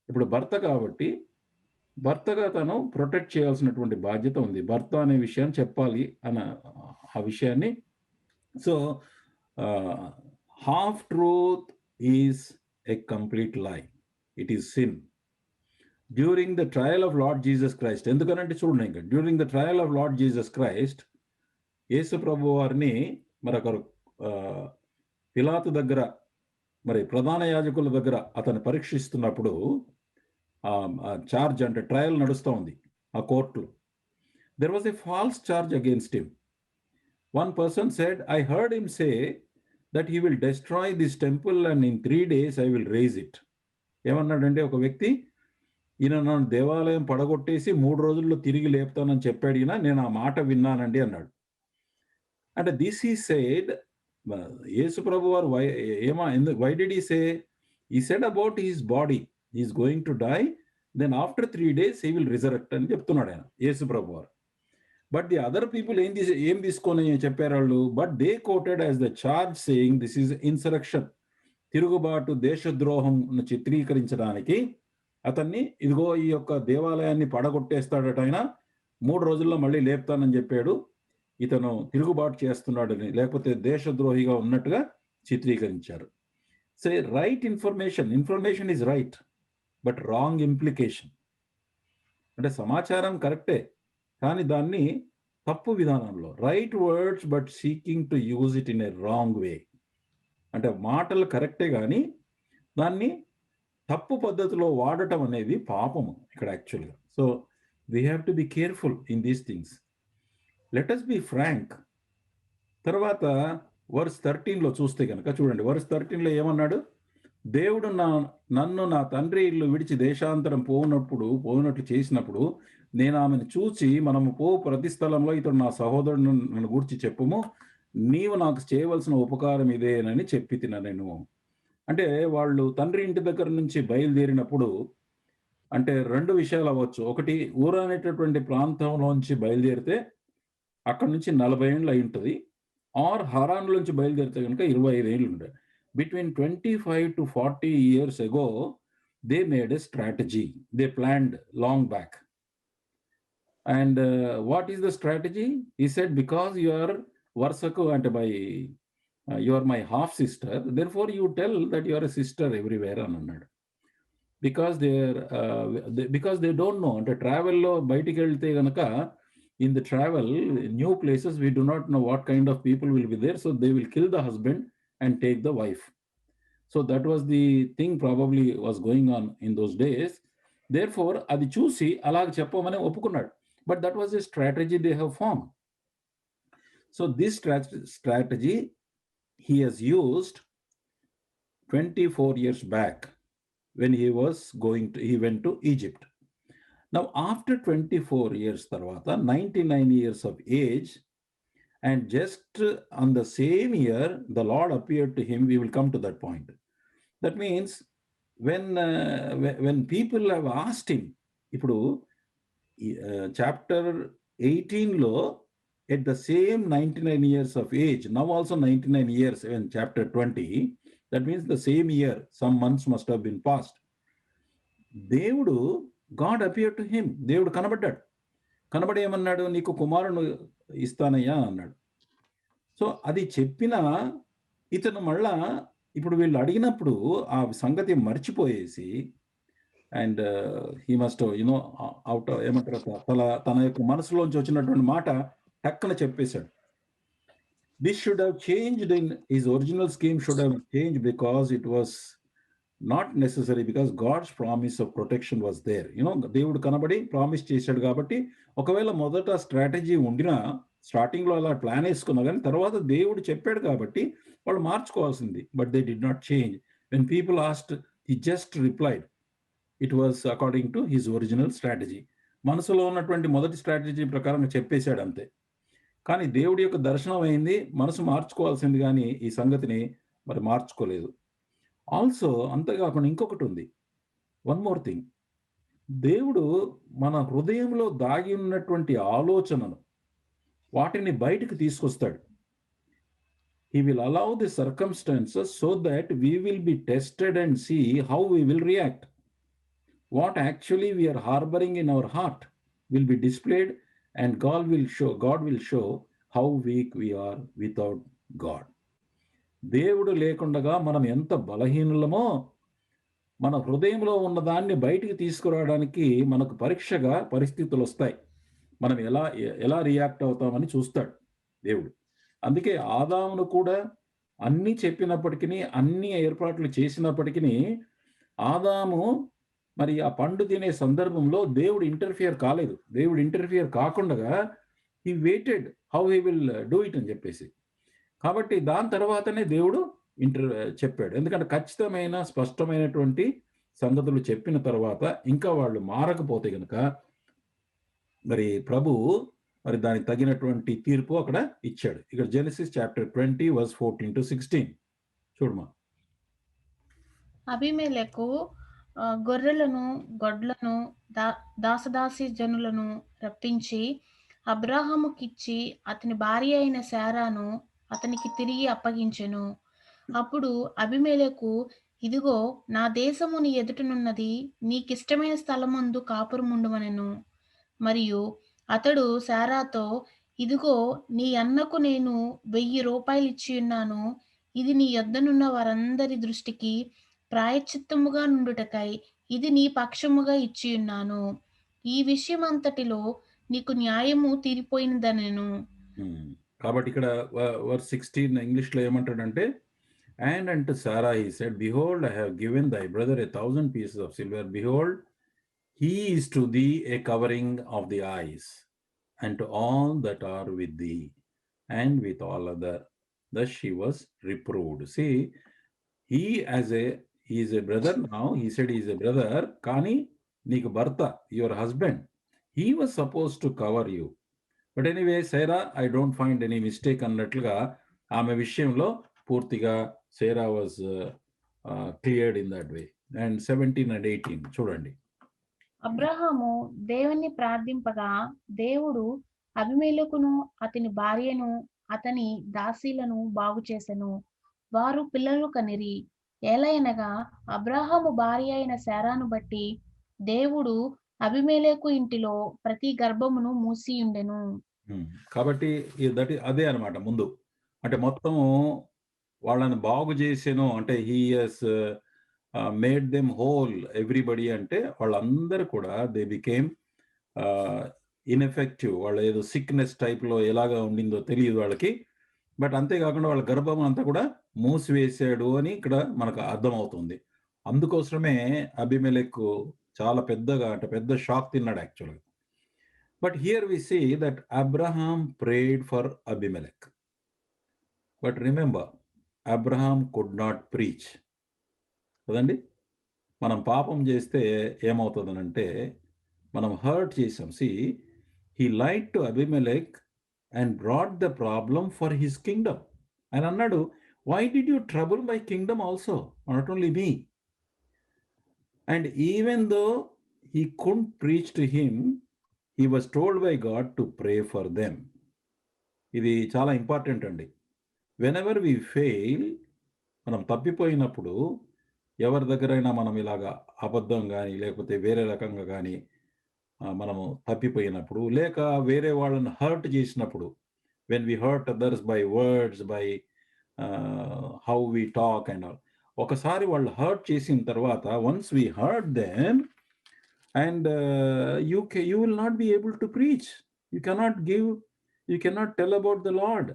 ఇప్పుడు భర్త కాబట్టి భర్తగా తను ప్రొటెక్ట్ చేయాల్సినటువంటి బాధ్యత ఉంది. భర్త అనే విషయాన్ని చెప్పాలి అన్న ఆ విషయాన్ని. So half truth is a complete lie. It is sin. During the trial of Lord Jesus Christ, ఎందుకనంటే చూడండి, ఇంకా during the trial of Lord Jesus Christ, యేసు ప్రభు వారిని మరొకరు పిలాతు దగ్గర, మరి ప్రధాన యాజకుల దగ్గర అతను పరీక్షిస్తున్నప్పుడు, చార్జ్ అంటే ట్రయల్ నడుస్తూ ఉంది ఆ కోర్టులో. There was a false charge against him. One person said, I heard him say that he will destroy this temple and in 3 days I will raise it. ఏమన్నాడంటే ఒక వ్యక్తి, ఈయన నన్ను దేవాలయం పడగొట్టేసి 3 రోజుల్లో తిరిగి లేపుతానని చెప్పాడు, ఈయన నేను ఆ మాట విన్నానండి అన్నాడు. అంటే దిస్ హీ సెడ్, యేసు ప్రభు వారు why did he say? He said about his body, he is going to die, then after 3 days he will resurrect అని చెప్తున్నాడు ఆయన, యేసు ప్రభు వారు. బట్ ది అదర్ పీపుల్ ఏం తీసుకొని చెప్పారు వాళ్ళు? But they quoted as the charge saying this is insurrection. తిరుగుబాటు, దేశద్రోహం చిత్రీకరించడానికి అతన్ని, ఇదిగో ఈ యొక్క దేవాలయాన్ని పడగొట్టేస్తాడట ఆయన, 3 రోజుల్లో మళ్ళీ లేపుతానని చెప్పాడు, ఇతను తిరుగుబాటు చేస్తున్నాడని, లేకపోతే దేశద్రోహిగా ఉన్నట్టుగా చిత్రీకరించారు. Say right information is right, but wrong implication. అంటే సమాచారం కరెక్టే, కానీ దాన్ని తప్పు విధానంలో, right words but seeking to use it in a wrong way. అంటే మాటలు కరెక్టే కానీ దాన్ని తప్పు పద్ధతిలో వాడటం అనేది పాపము ఇక్కడ యాక్చువల్గా. So we have to be careful in these things. Let us be frank. తర్వాత వర్స్ 13లో చూస్తే కనుక చూడండి, వర్స్ 13లో ఏమన్నాడు? దేవుడు నన్ను నా తండ్రి ఇల్లు విడిచి దేశాంతరం పోనట్లు చేసినప్పుడు నేను ఆమెను చూచి, మనము ప్రతి స్థలంలో ఇతడు నా సహోదరుడు నన్ను గూర్చి చెప్పుము, నీవు నాకు చేయవలసిన ఉపకారం ఇదేనని చెప్పి తిన నేను. అంటే వాళ్ళు తండ్రి ఇంటి దగ్గర నుంచి బయలుదేరినప్పుడు, అంటే 2 విషయాలు అవ్వచ్చు. ఒకటి, ఊరు అనేటటువంటి ప్రాంతంలోంచి బయలుదేరితే అక్కడ నుంచి 40 ఏళ్ళు అయి ఉంటుంది, ఆర్ హరాన్లోంచి బయలుదేరితే కనుక 25 ఏళ్ళు ఉండే. Between 25 to 40 years ago they made a strategy. They planned long back. And what is the strategy? He said, because you are Varsaku and you are my half sister, therefore you tell that you are a sister everywhere అన్నాడు. because they don't know. అంటే ట్రావెల్లో బయటికి వెళ్తే కనుక, in the travel new places we do not know what kind of people will be there, so they will kill the husband and take the wife. So that was the thing probably was going on in those days. Therefore అది చూసి అలాగ చెప్పమని ఒప్పుకున్నాడు. But that was a strategy they have formed. So this strategy he has used 24 years back when he went to Egypt. Now after 24 years tarvata, 99 years of age, and just on the same year the Lord appeared to him. We will come to that point. That means when people have asked him, ఇప్పుడు chapter 18లో at the same 99 years of age, now also 99 years in chapter 20, that means the same year, some months must have been passed. దేవుడు, God appear to him, దేవుడు కనబడ్డాడు. కనబడి ఏమన్నాడు, నీకు కుమారుడు ఇస్తానయ్యా అన్నాడు. So అది చెప్పిన ఇతను మళ్ళా ఇప్పుడు వీళ్ళు అడిగినప్పుడు ఆ సంగతి మర్చిపోయేసి, and he must you know out ఏమంటారు, తన యొక్క మనసులోంచి వచ్చినటువంటి మాట టక్కన చెప్పేశాడు. This should have changed in his original scheme, should have change because it was not necessary, because God's promise of protection was there. You know, దేవుడు కనబడి ప్రామిస్ చేశాడు కాబట్టి, ఒకవేళ మొదట స్ట్రాటజీ ఉండినా, స్టార్టింగ్లో అలా ప్లాన్ వేసుకున్నా కానీ తర్వాత దేవుడు చెప్పాడు కాబట్టి వాళ్ళు మార్చుకోవాల్సింది. But they did not change. When people asked, he just replied it was according to his original strategy. మనసులో ఉన్నటువంటి మొదటి స్ట్రాటజీ ప్రకారం చెప్పేశాడు అంతే. కానీ దేవుడి యొక్క దర్శనం అయింది, మనసు మార్చుకోవాల్సింది, కానీ ఈ సంగతిని మరి మార్చుకోలేదు. ఆల్సో అంతేకాకుండా ఇంకొకటి ఉంది, వన్ మోర్ థింగ్. దేవుడు మన హృదయంలో దాగి ఉన్నటువంటి ఆలోచనను, వాటిని బయటకు తీసుకొస్తాడు. He will allow the circumstances so that we will be tested and see how we will react. What actually we are harbouring in our heart will be displayed and God will show how weak we are without God. దేవుడు లేకుండగా మనం ఎంత బలహీనులమో, మన హృదయంలో ఉన్నదాన్ని బయటికి తీసుకురావడానికి మనకు పరీక్షగా పరిస్థితులు వస్తాయి. మనం ఎలా రియాక్ట్ అవుతామని చూస్తాడు దేవుడు. అందుకే ఆదామును కూడా అన్నీ చెప్పినప్పటికీ, అన్ని ఏర్పాట్లు చేసినప్పటికీ, ఆదాము మరి ఆ పండు తినే సందర్భంలో దేవుడు ఇంటర్ఫియర్ కాలేదు. దేవుడు ఇంటర్ఫియర్ కాకుండా he weighted how he will do it అని చెప్పేసి. కాబట్టి దాని తర్వాతనే దేవుడు చెప్పాడు. ఎందుకంటే ఖచ్చితమైన స్పష్టమైనటువంటి సంగతులు చెప్పిన తర్వాత ఇంకా వాళ్ళు మారకపోతే కనుక మరి ప్రభు మరి దానికి తగినటువంటి తీర్పు అక్కడ ఇచ్చాడు. ఇక్కడ జెనసిస్ చాప్టర్ 20 వర్స్ 14 to 16 చూడమా. అబీమెలెకు గొర్రెలను, గొడ్లను, దాసదాసి జనులను రప్పించి అబ్రాహాముకిచ్చి అతని భార్య అయిన శారాను అతనికి తిరిగి అప్పగించెను. అప్పుడు అబీమెలెకు, ఇదిగో నా దేశము నీ ఎదుటనున్నది, నీకిష్టమైన స్థలమందు కాపురముండుమనెను. మరియు అతడు శారాతో, ఇదిగో నీ అన్నకు నేను 1000 రూపాయలు ఇచ్చియున్నాను, ఇది నీ యొద్దనున్న వారందరి దృష్టికి ప్రాయశ్చిత్తముగా నుండుటకై ఇది నీ పక్షముగా ఇచ్చియున్నాను. ఈ విషయమంతటిలో నీకు న్యాయము తీరిపోయినదనెను. కాబట్టి ఇక్కడ వర్స్ 16 ఇంగ్లీష్ లో ఏమంటాడంటే, and unto Sarah he said, behold, I have given thy brother 1,000 pieces of silver. Behold, he is to thee a covering of the eyes, and to all that are with thee, and with all other. Thus she was reproved. See, he is a brother now. He said he is a brother. Kani నీకు భర్త, your husband, he was supposed to cover you. But anyway, Sarah I don't find any mistake అన్నట్లుగా ఆమె విషయంలో పూర్తిగా Sarah was cleared in that way. And 17 and 18 చూడండి. అబ్రహాము దేవుని ప్రార్థింపగా దేవుడు అబీమెలెకును అతని భార్యను అతని దాసీలను బాగు చేసెను. వారు పిల్లలు కనిరి. ఏలయనగా అబ్రహాము భార్య అయిన శారాను బట్టి దేవుడు అబీమెలెకు ఇంటిలో ప్రతి గర్భమును మూసియుండెను. కాబట్టి అదే అనమాట. ముందు అంటే మొత్తం వాళ్ళని బాగు చేసాను అంటే he has made them whole everybody, అంటే వాళ్ళందరూ కూడా దే బికేమ్ ఇన్ఎఫెక్టివ్. వాళ్ళు ఏదో సిక్నెస్ టైప్లో ఎలాగా ఉండిందో తెలియదు వాళ్ళకి. బట్ అంతేకాకుండా వాళ్ళ గర్భం అంతా కూడా మూసివేశాడు అని ఇక్కడ మనకు అర్థమవుతుంది. అందుకోసమే అబీమెలెకు చాలా పెద్ద షాక్ తిన్నాడు యాక్చువల్గా. But here we see that Abraham prayed for Abimelech. But remember, Abraham could not preach. కదండి, మనం పాపం చేస్తే ఏమవుతుందనంటే మనం హర్ట్ చేసాం. he lied to Abimelech and brought the problem for his kingdom. ఆయన అన్నాడు, why did you trouble my kingdom also, not only me? And even though he couldn't preach to him, he was told by God to pray for them. ఇది చాలా important అండి. Whenever వి fail, మనం తప్పిపోయినప్పుడు ఎవరి దగ్గరైనా మనం ఇలాగా అబద్ధం గాని, లేకపోతే వేరే రకంగా గాని మనము తప్పిపోయినప్పుడు, లేక వేరే వాళ్ళని హర్ట్ చేసినప్పుడు, when we hurt others by words, by how we talk and all. ఒకసారి వాళ్ళు హర్ట్ చేసిన తర్వాత, once we hurt them and you will not be able to preach. You cannot give, you cannot tell about the Lord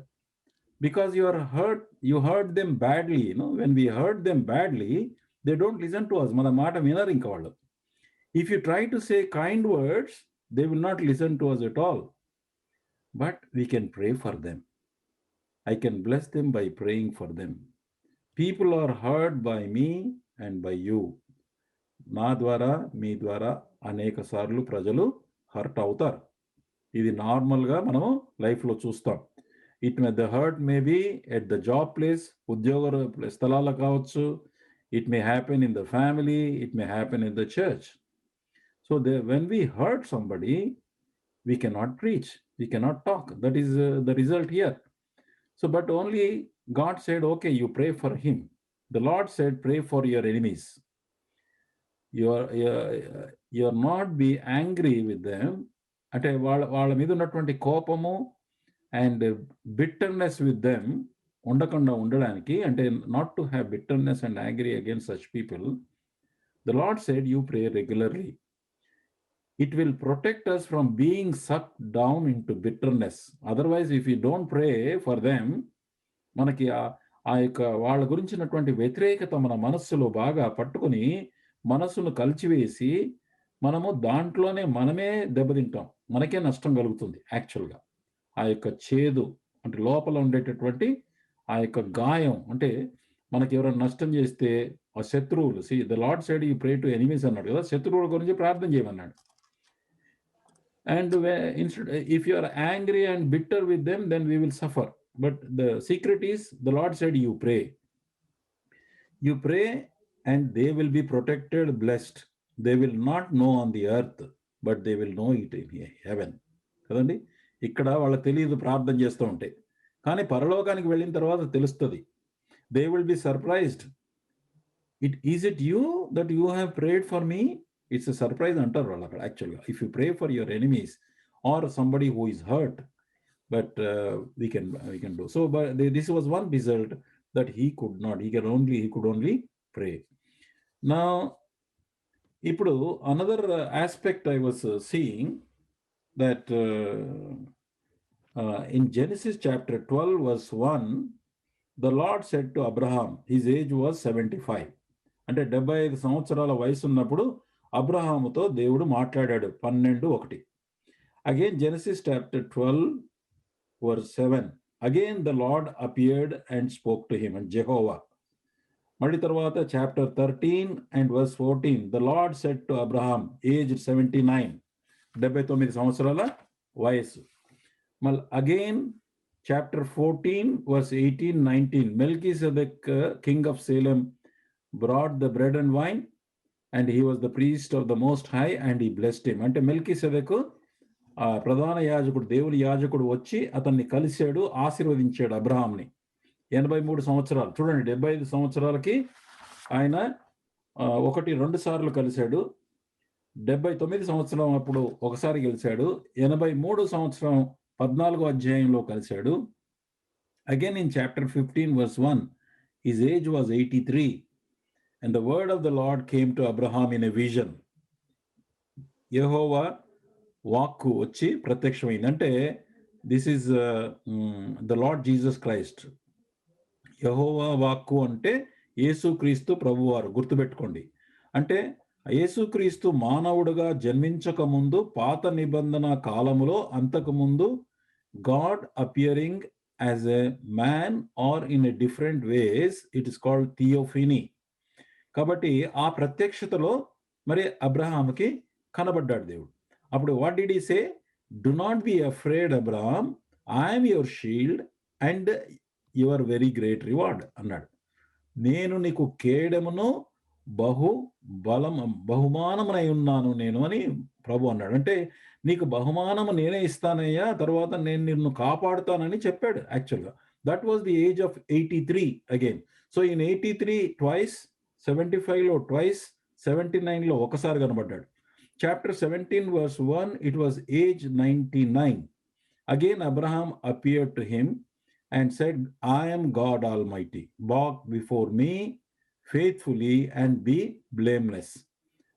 because you are hurt, you hurt them badly. When we hurt them badly, they don't listen to us. మన మాట వినరు ఇంకా వాళ్ళు. If you try to say kind words, they will not listen to us at all. But we can pray for them. I can bless them by praying for them. People are hurt by me and by you. నా ద్వారా, మీ ద్వారా అనేక సార్లు ప్రజలు hurt అవుతారు. ఇది నార్మల్గా మనము లైఫ్లో చూస్తాం. The hurt may be at the job place, ఉద్యోగ స్థలాల్లో కావచ్చు. It may happen in the family, it may happen in the church. So when we hurt somebody, we cannot preach, we cannot talk. That is the result here. So but only God said, okay, you pray for him. The Lord said, pray for your enemies. You're not be angry with them. అంటే వాళ్ళ మీద ఉన్నటువంటి కోపము and bitterness with them ఉండకుండా ఉండడానికి, అంటే not to have bitterness and angry against such people. The Lord said, you pray regularly. It will protect us from being sucked down into bitterness. Otherwise, if we don't pray for them, మనకి ఆ యొక్క వాళ్ళ గురించినటువంటి వ్యతిరేకత మన మనస్సులో బాగా పట్టుకుని మనస్సును కలిచివేసి మనము దాంట్లోనే మనమే దెబ్బతింటాం, మనకే నష్టం కలుగుతుంది. యాక్చువల్గా ఆ యొక్క చేదు అంటే లోపల ఉండేటటువంటి ఆ యొక్క గాయం, అంటే మనకి ఎవరైనా నష్టం చేస్తే ఆ శత్రువులు, the lord side you pray to enemies అన్నాడు కదా, శత్రువుల గురించి ప్రార్థన చేయమన్నాడు. And if you are angry and bitter with them, then we will suffer. But the secret is, the Lord said, you pray. You pray and they will be protected, blessed. They will not know on the earth, but they will know it in heaven. కదండి, ఇక్కడ వాళ్ళకి తెలియదు ప్రార్థన చేస్తూ ఉంటే, కానీ పరలోకానికి వెళ్ళిన తర్వాత తెలుస్తుంది. They will be surprised. Is it you that you have prayed for me? It's a surprise అంటారు వాళ్ళు అక్కడ యాక్చువల్గా. If you pray for your enemies or somebody who is hurt, but we can do so. But this was one result that he could only pray. Now ఇప్పుడు another aspect I was seeing that in Genesis chapter 12 verse 1, the Lord said to Abraham, his age was 75. అంటే 75 సంవత్సరాల వయసు ఉన్నప్పుడు అబ్రహాముతో దేవుడు మాట్లాడాడు. 12:1. Again Genesis chapter 12 verse 7, again the Lord appeared and spoke to him and Jehovah. మళ్ళీ తర్వాత chapter 13 and verse 14, the Lord said to Abraham, age 79, 79 సంవత్సరాల వయస్సు. మళ్ళీ again chapter 14 verse 18, 19, Melchizedek king of Salem brought the bread and wine and he was the priest of the most high and he blessed him. అంటే మెల్కీసెదెకు ప్రధాన యాజకుడు, దేవుని యాజకుడు వచ్చి అతన్ని కలిశాడు, ఆశీర్వదించాడు అబ్రహాంని. 83 సంవత్సరాలు చూడండి, 75 సంవత్సరాలకి ఆయన 1-2 సార్లు కలిశాడు. 79 సంవత్సరం అప్పుడు ఒకసారి కలిశాడు. 83 సంవత్సరం 14వ అధ్యాయంలో కలిశాడు. Again in chapter 15 verse 1, his age was 83. And the word of the Lord came to Abraham in a vision. యెహోవా వాక్కు వచ్చి ప్రత్యక్షమైంది. అంటే this is the Lord Jesus Christ. యెహోవా వాక్కు అంటే యేసుక్రీస్తు ప్రభువారు, గుర్తుపెట్టుకోండి. అంటే యేసుక్రీస్తు మానవుడుగా జన్మించక ముందు, పాత నిబంధన కాలములో, అంతకుముందు God appearing as a man or in a different ways, it is called theophany. కాబట్టి ఆ ప్రత్యక్షతలో మరి అబ్రహాంకి కనబడ్డాడు దేవుడు. అప్పుడు what did he say? Do not be afraid Abraham, I am your shield and your very great reward అన్నాడు. నేను నీకు కేడమును బహుమానమునై ఉన్నాను నేను అని ప్రభు అన్నాడు. అంటే నీకు బహుమానము నేనే ఇస్తానయ్యా, తర్వాత నేను నిన్ను కాపాడుతానని చెప్పాడు యాక్చువల్‌గా. That was the age of 83 again. So, in 83 twice, 75లో ట్వైస్, 79లో ఒకసారి కనబడ్డాడు. Chapter 17 verse 1 it was age 99. Again Abraham appeared to him and said, I am God Almighty. Walk before me faithfully and be blameless.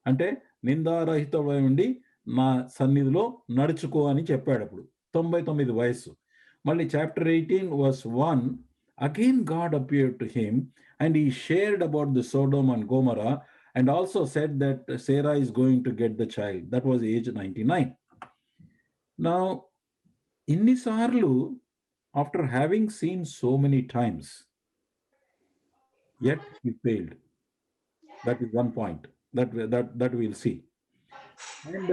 అంటే నిందారహితమై ఉండి నా సన్నిధిలో నడుచుకో అని చెప్పాడు అప్పుడు. 99 వయస్సు. మళ్ళీ chapter 18 verse 1 again God appeared to him and he shared about the Sodom and Gomorrah and also said that Sarah is going to get the child. That was age 99. Now ఇన్నిసార్లు after having seen so many times, yet he failed. That is one point that we'll see. And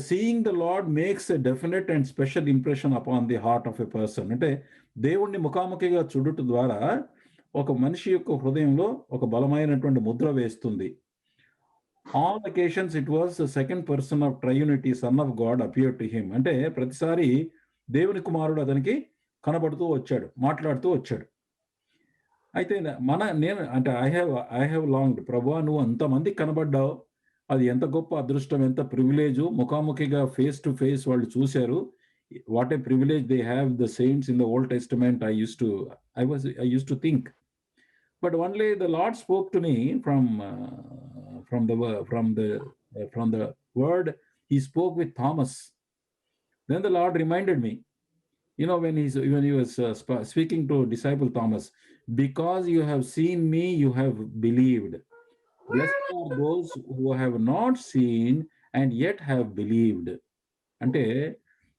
seeing the Lord makes a definite and special impression upon the heart of a person. అంటే దేవుణ్ణి ముఖాముఖిగా చూడుట ద్వారా ఒక మనిషి యొక్క హృదయంలో ఒక బలమైనటువంటి ముద్ర వేస్తుంది. All occasions it was the second person of triunity, son of God, appeared to him. అంటే ప్రతిసారి దేవుని కుమారుడు అతనికి కనబడుతూ వచ్చాడు, మాట్లాడుతూ వచ్చాడు. అయితే నేను అంటే ఐ హ్యావ్ లాంగ్డ్, ప్రభువా నువ్వు అంతమంది కనబడ్డావు, అది ఎంత గొప్ప అదృష్టం, ఎంత ప్రివిలేజు. ముఖాముఖిగా ఫేస్ టు ఫేస్ వాళ్ళు చూశారు. What a privilege they have the saints in the old testament. I use to think. But only the lord spoke to me from the word. He spoke with Thomas. Then the Lord reminded me, when he was speaking to disciple Thomas, because you have seen me, you have believed. Blessed are those who have not seen and yet have believed. అంటే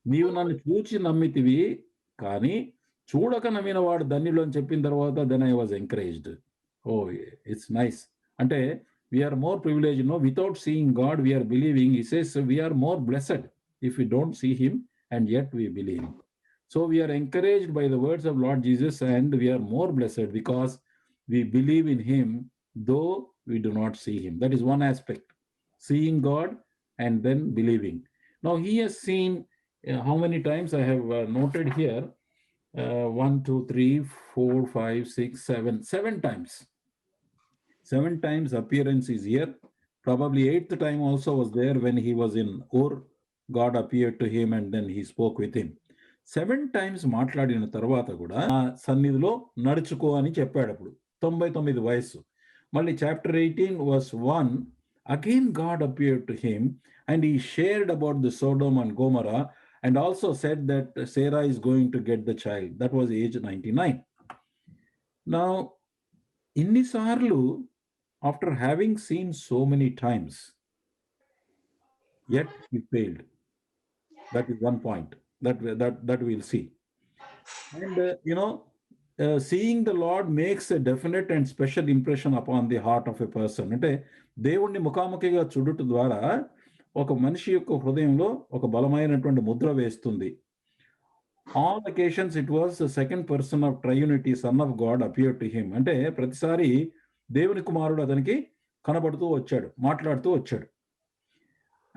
నీవు నన్ను చూచి నమ్మితివి, కానీ చూడక నమ్మిన వాడు ధన్యులు అని చెప్పిన తర్వాత then I was encouraged. Oh it's nice. అంటే we are more privileged, without seeing God we are believing. He says we are more blessed if we don't see him and yet we believe. So we are encouraged by the words of Lord Jesus, and we are more blessed because we believe in him though we do not see him. That is one aspect, seeing God and then believing. Now he has seen how many times I have noted here, 1 2 3 4 5 6 7 times. 7 times appearance is here. Probably 8th time also was there when he was in Ur. God appeared to him and then he spoke with him. 7 times మాట్లాడిన తర్వాత కూడా నా సన్నిధిలో నడుచుకో అని చెప్పాడు అప్పుడు. 99 వయస్సు. మళ్ళీ chapter 18 verse 1 again God appeared to him and he shared about the Sodom and Gomorrah and also said that Sarah is going to get the child. That was age 99. Now ఇన్నిసార్లు after having seen so many times, yet he failed. That is one point that we'll see. And seeing the Lord makes a definite and special impression upon the heart of a person. అంటే దేవుణ్ణి ముఖాముఖిగా చూడుట ద్వారా ఒక మనిషి యొక్క హృదయంలో ఒక బలమైనటువంటి ముద్ర వేస్తుంది. All occasions it was the second person of triunity, son of God, appeared to him. అంటే ప్రతిసారి దేవుని కుమారుడు అతనికి కనబడుతూ వచ్చాడు, మాట్లాడుతూ వచ్చాడు.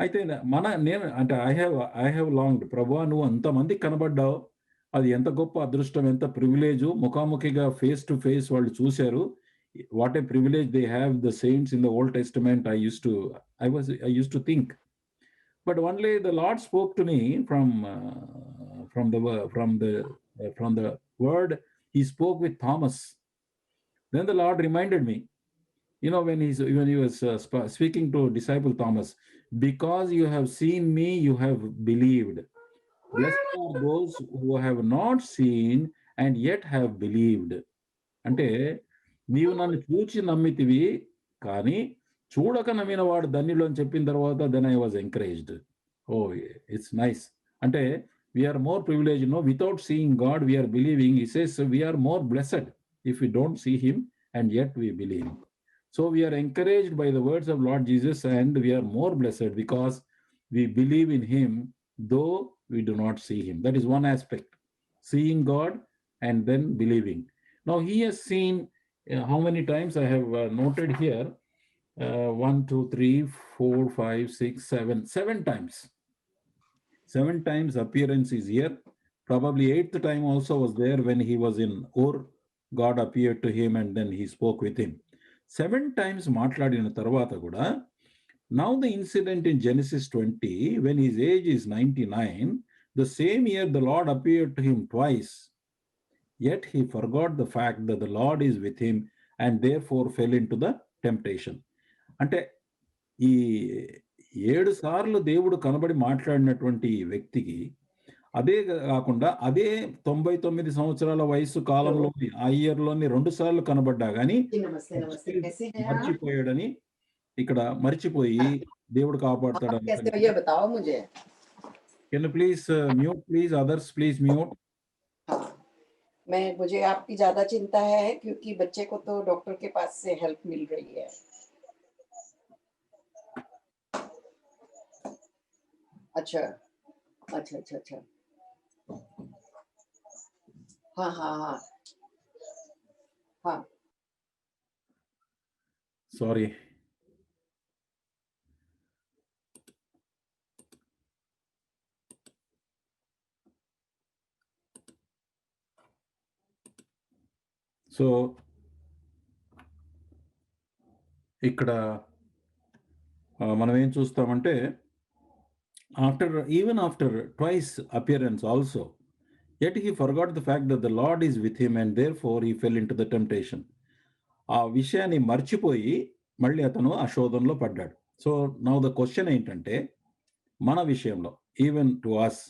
అయితే నేను అంటే ఐ హ్యావ్ లాంగ్డ్, ప్రభువా నువ్వు అంతమంది కనబడ్డావు, అది ఎంత గొప్ప అదృష్టం, ఎంత ప్రివిలేజు. ముఖాముఖిగా ఫేస్ టు ఫేస్ వాళ్ళు చూశారు. What a privilege they have the saints in the old testament. I use to think. But only the lord spoke to me from the word. He spoke with Thomas. Then the Lord reminded me, when he was speaking to disciple Thomas, because you have seen me, you have believed. Blessed are those who have not seen and yet have believed. అంటే నీవు నన్ను చూచి నమ్మితివి, కానీ చూడక నమ్మిన వాడు ధన్యులు అని చెప్పిన తర్వాత then I was encouraged. Oh it's nice. అంటే we are more privileged, without seeing God we are believing. He says we are more blessed if we don't see him and yet we believe. So we are encouraged by the words of Lord Jesus, and we are more blessed because we believe in him though we do not see him. That is one aspect, seeing God and then believing. Now he has seen how many times I have noted here, 1 2 3 4 5 6 7 times. 7 times appearance is here. Probably 8th time also was there when he was in Ur. God appeared to him and then he spoke with him. 7 times మాట్లాడిన తర్వాత కూడా now the incident in Genesis 20, when his age is 99, the same year the Lord appeared to him twice. Yet he forgot the fact that the Lord is with him and therefore fell into the temptation. అంటే ఈ 7 సార్లు దేవుడు కనబడి మాట్లాడినటువంటి ఈ వ్యక్తికి అదే కాకుండా అదే 99 సంవత్సరాల వయసు కాలంలో ఆ ఇయర్‌లోని 2 సార్లు కనబడ్డా గాని जी, नमस्ते, नमस्ते। कैसे हैं आप? మర్చిపోయాడని ఇక్కడ మర్చిపోయి దేవుడు आप కాపాడుతాడని कैसे हो ये बताओ मुझे? Can you please mute please others please mute हाँ, मुझे आपकी ज़्यादा चिंता है क्योंकि बच्चे को तो डॉक्टर के पास से हेल्प मिल रही है। अच्छा, अच्छा, अच्छा, अच्छा। हाँ, हाँ, हाँ। हाँ, సారీ సో ఇక్కడ మనం ఏం చూస్తామంటే after twice appearance also, yet he forgot the fact that the Lord is with him and therefore he fell into the temptation. ఆ విషయాన్ని మర్చిపోయి మళ్ళీ అతను ఆ శోధనలో పడ్డాడు. సో నౌ ద క్వశ్చన్ ఏంటంటే మన విషయంలో even to us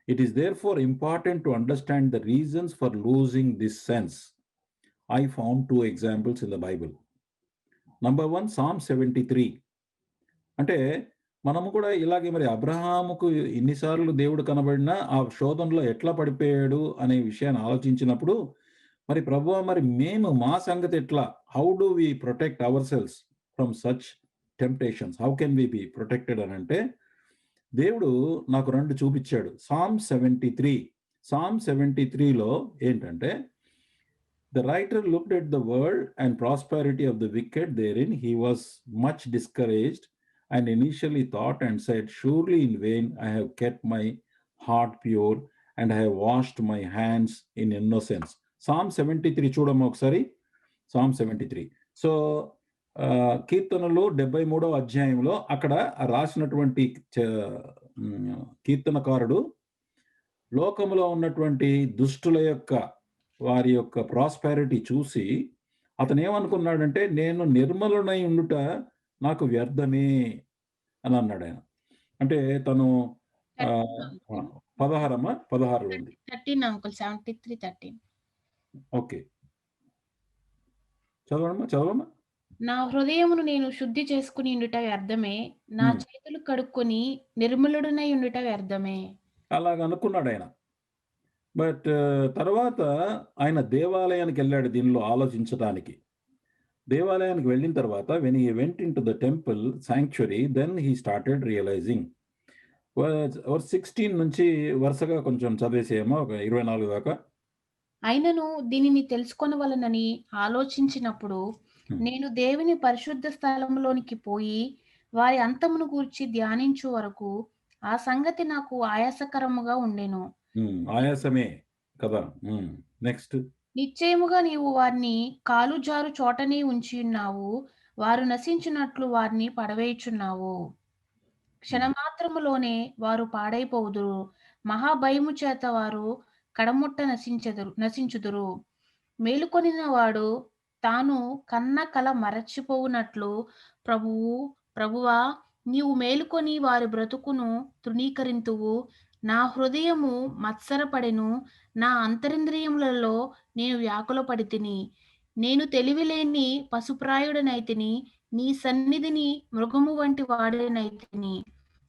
it is therefore important to understand the reasons for losing this sense. I found 2 examples in the Bible. Number 1 Psalm 73. అంటే మనము కూడా ఇలాగే మరి అబ్రహాముకు ఇన్నిసార్లు దేవుడు కనబడినా ఆ శోధనలో ఎట్లా పడిపోయాడు అనే విషయాన్ని ఆలోచించినప్పుడు మరి ప్రభువా మరి మేము మా సంగతి ఎట్లా, how do we protect our selves from such temptations, how can we be protected అని అంటే దేవుడు నాకు 2 చూపించాడు. సామ్ 73లో ఏంటంటే the writer looked at the world and prosperity of the wicked therein. He was much discouraged and initially thought and said, surely in vain I have kept my heart pure and I have washed my hands in innocence. Psalm 73 చూడమ్మా ఒకసారి. Psalm 73. So కీర్తనలు 73వ అధ్యాయంలో అక్కడ రాసినటువంటి కీర్తనకారుడు లోకములో ఉన్నటువంటి దుష్టుల యొక్క వారి యొక్క ప్రాస్పెరిటీ చూసి అతను ఏమనుకున్నాడంటే నేను నిర్మలునై ఉండుట నాకు వ్యర్థమే అని అన్నాడు ఆయన. అంటే తను 16 ఉంది. 13 అంకుల్ 73 13. ఓకే చదవమ్మా. నా హృదయమును నేను శుద్ధి చేసుకుని ఉండుట వ్యర్థమే, నా చేతులు కడుక్కొని నిర్మలుడనై ఉండుట వ్యర్థమే. అలాగ అనుకున్నాడు ఆయన. బట్ తర్వాత ఆయన దేవాలయానికి వెళ్ళాడు దీనిలో ఆలోచించడానికి. దేవాలయానికి వెళ్ళిన తర్వాత when he went into the temple sanctuary then he started realising. 16 నుంచి వరుసగా కొంచెం చదివేసేమో ఒక 24 దాకా. అయినను దీనిని తెలుసుకొనవలనని ఆలోచించినప్పుడు నేను దేవుని పరిశుద్ధ స్థలంలోనికి పోయి వారి అంతమును గూర్చి ధ్యానించు వరకు ఆ సంగతి నాకు ఆయాసకరముగా ఉండెను. ఆయాసమే కదా. నెక్స్ట్. నిశ్చయముగా నీవు వారిని కాలు జారు చోటనే ఉంచి ఉన్నావు, వారు నశించినట్లు వారిని పడవేయుచున్నావు. క్షణమాత్రములోనే వారు పాడైపోవుదురు, మహాభయము చేత వారు కడముట్ట నశించుదురు. మేలుకొనిన వాడు తాను కన్న కల మరచిపోవునట్లు ప్రభువా నీవు మేలుకొని వారి బ్రతుకును తృణీకరింతువు. నా హృదయము మత్సరపడెను, నా అంతరింద్రియములలో నేను వ్యాకులపడి తిని. నేను తెలివిలేని పశుప్రాయుడనైతిని, నీ సన్నిధిని మృగము వంటి వాడినైతిని.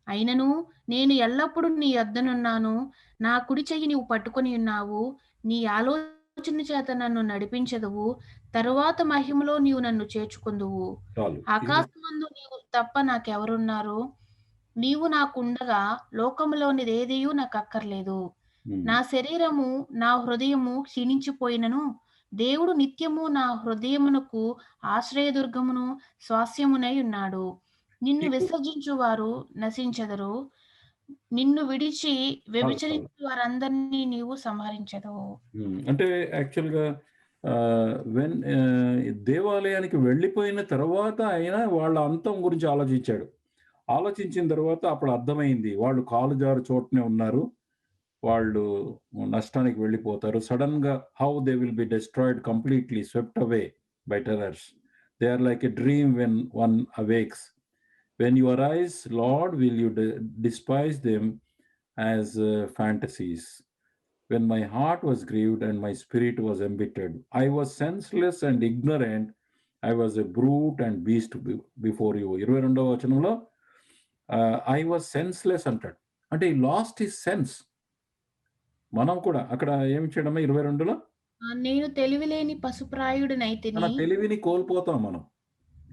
అయినను నేను ఎల్లప్పుడూ నీ యొద్దనున్నాను, నా కుడి చెయ్యి నీవు పట్టుకొని ఉన్నావు. నీ ఆలోచన చేత నన్ను నడిపించదువు, తరువాత మహిమలో నీవు నన్ను చేర్చుకుందువు. ఆకాశమందు నీవు తప్ప నాకెవరున్నారు? నీవు నాకుండగా లోకములోనిదేదియూ నాకు అక్కర్లేదు. నా శరీరము నా హృదయము క్షీణించిపోయినను దేవుడు నిత్యము నా హృదయమునకు ఆశ్రయదుర్గమును స్వాస్యమునై ఉన్నాడు. నిన్ను విసర్జించు వారు నశించెదరు, నిన్ను విడిచి చాలు. వ్యభిచరించు వారందరినీ నీవు సంహరించెదవు. అంటే యాక్చువల్‌గా వెన్ దేవాలయానికి వెళ్ళిపోయిన తర్వాత ఆయన వాళ్ళ అంతం గురించి ఆలోచించాడు. ఆలోచించిన తర్వాత అప్పుడు అర్థమైంది. వాళ్ళు కాలు జారు చోటనే ఉన్నారు. వాళ్ళు నష్టానికి వెళ్ళిపోతారు. సడెన్‌గా how they will be destroyed completely swept away by terrors. They are like a dream when one awakes. When you arise, Lord, will you despise them as fantasies? When my heart was grieved and my spirit was embittered, I was senseless and ignorant. I was a brute and beast before you. 22వ వచనంలో I was senseless అంటాడు. అంటే he lost his sense. మనం కూడా అక్కడ ఏమి చేయడమే 22లో నేను తెలివిలేని పశుప్రాయుడినైతిని. మన తెలివిని కోల్పోతాం మనం.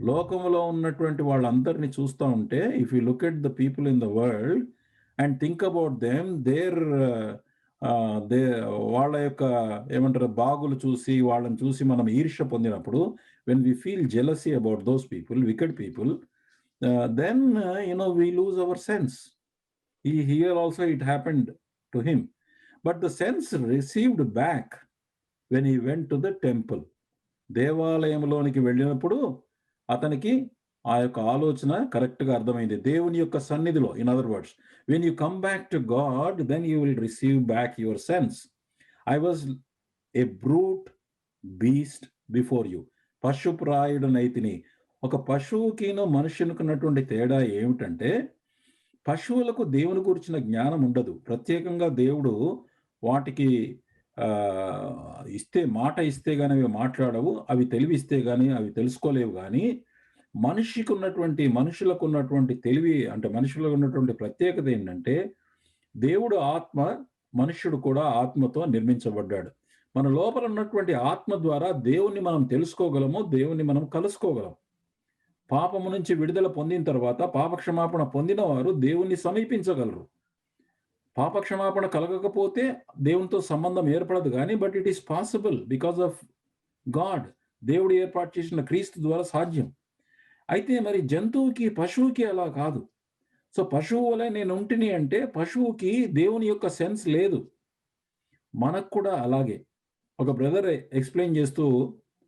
లోకంలో ఉన్నటువంటి వాళ్ళందరినీ చూస్తా ఉంటే if you look at the people in the world and think about them they వాళ్ళ యొక్క ఏమంటారు బాగులు చూసి వాళ్ళని చూసి మనం ఈర్ష్య పొందినప్పుడు when we feel jealousy about those people wicked people then we lose our sense. Here also it happened to him, but the sense received back when he went to the temple. దేవాలయంలోనికి వెళ్ళినప్పుడు అతనికి ఆ యొక్క ఆలోచన కరెక్ట్గా అర్థమైంది. దేవుని యొక్క సన్నిధిలో, in other words, when you come back to God then you will receive back your sense. I was a brute beast before you. పశుప్రాయుడనైతిని. ఒక పశువుకిను మనుషునికి ఉన్నటువంటి తేడా ఏమిటంటే పశువులకు దేవుని గురించిన జ్ఞానం ఉండదు. ప్రత్యేకంగా దేవుడు వాటికి మాట ఇస్తే కానీ అవి మాట్లాడవు, అవి తెలివిస్తే కానీ అవి తెలుసుకోలేవు. కానీ మనుషులకు ఉన్నటువంటి తెలివి అంటే మనుషులకు ఉన్నటువంటి ప్రత్యేకత ఏంటంటే దేవుడు ఆత్మ, మనుష్యుడు కూడా ఆత్మతో నిర్మించబడ్డాడు. మన లోపల ఉన్నటువంటి ఆత్మ ద్వారా దేవుణ్ణి మనం తెలుసుకోగలము, దేవుణ్ణి మనం కలుసుకోగలం. పాపము నుంచి విడుదల పొందిన తర్వాత పాపక్షమాపణ పొందిన వారు దేవుణ్ణి సమీపించగలరు. పాపక్షమాపణ కలగకపోతే దేవునితో సంబంధం ఏర్పడదు. కానీ but it is possible because of God. దేవుడు ఏర్పాటు చేసిన క్రీస్తు ద్వారా సాధ్యం. అయితే మరి జంతువుకి, పశువుకి అలా కాదు. సో పశువు వలె నేను ఉంటిని అంటే పశువుకి దేవుని యొక్క సెన్స్ లేదు. మనకు కూడా అలాగే. ఒక బ్రదర్ ఎక్స్ప్లెయిన్ చేస్తూ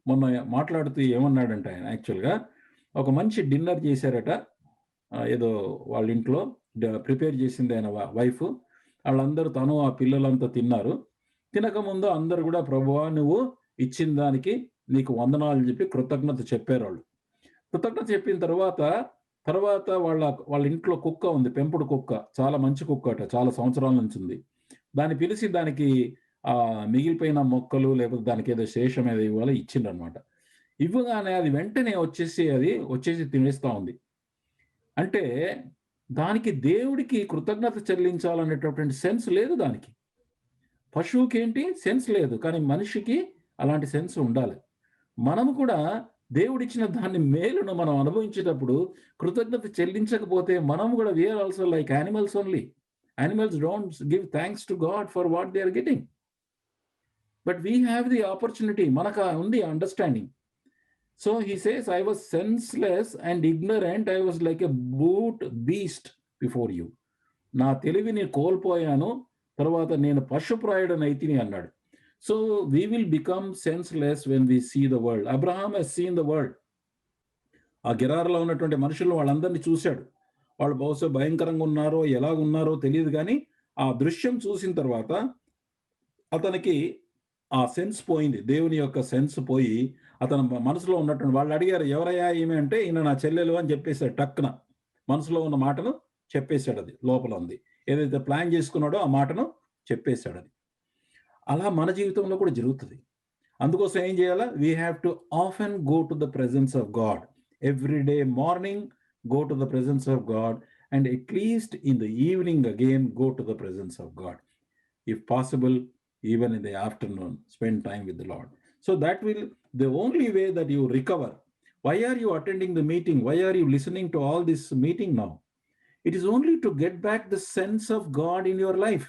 మొన్న మాట్లాడుతూ ఏమన్నాడంటే ఆయన యాక్చువల్గా ఒక మంచి డిన్నర్ చేశారట. ఏదో వాళ్ళ ఇంట్లో ప్రిపేర్ చేసింది ఆయన వైఫ్. వాళ్ళందరూ తను ఆ పిల్లలంతా తిన్నారు. తినకముందు అందరు కూడా ప్రభువా నువ్వు ఇచ్చిన దానికి నీకు వందనాలు చెప్పి కృతజ్ఞత చెప్పారు. వాళ్ళు కృతజ్ఞత చెప్పిన తర్వాత వాళ్ళ ఇంట్లో కుక్క ఉంది, పెంపుడు కుక్క, చాలా మంచి కుక్క అట, చాలా సంవత్సరాల నుంచి ఉంది. దాన్ని పిలిచి దానికి మిగిలిపోయిన మొక్కలు లేకపోతే దానికి ఏదో శేషం ఏదో ఇవ్వాలి ఇచ్చిండ్రనమాట. ఇవ్వగానే అది వెంటనే వచ్చేసి తినేస్తా ఉంది. అంటే దానికి దేవుడికి కృతజ్ఞత చెల్లించాలనేటటువంటి సెన్స్ లేదు దానికి. పశువుకి ఏంటి సెన్స్ లేదు, కానీ మనిషికి అలాంటి సెన్స్ ఉండాలి. మనము కూడా దేవుడిచ్చిన దాన్ని మేలును మనం అనుభవించేటప్పుడు కృతజ్ఞత చెల్లించకపోతే మనం కూడా we are also like animals only. Animals don't give thanks to God for what they are getting, but we have the opportunity. మనకు ఉంది understanding. So he says, I was senseless and ignorant. I was like a brute beast before you. నా తెలివిని కోల్పోయాను, తర్వాత నేను పశుప్రాయుడనైతిని అన్నాడు. So we will become senseless when we see the world. Abraham has seen the world. ఆ గెరారులో ఉన్నటువంటి మనుషులు వాళ్ళందరినీ చూశాడు. వాళ్ళు బహుశా భయంకరంగా ఉన్నారో ఎలా ఉన్నారో తెలియదు, కానీ ఆ దృశ్యం చూసిన తర్వాత అతనికి ఆ సెన్స్ పోయింది. దేవుని యొక్క సెన్స్ పోయి అతను మనసులో ఉన్నటువంటి వాళ్ళు అడిగారు ఎవరయ్యా ఏమి అంటే ఈయన నా చెల్లెలు అని చెప్పేశాడు. టక్కున మనసులో ఉన్న మాటను చెప్పేశాడు. అది లోపల ఉంది, ఏదైతే ప్లాన్ చేసుకున్నాడో ఆ మాటను చెప్పేశాడు. అది అలా మన జీవితంలో కూడా జరుగుతుంది. అందుకోసం ఏం చేయాలా? We have to often go to the presence of God. Every day morning go to the presence of God, and at least in the evening again go to the presence of God. If possible, even in the afternoon, spend time with the Lord. So that will the only way that you recover. Why are you attending the meeting? Why are you listening to all this meeting now? It is only to get back the sense of God in your life.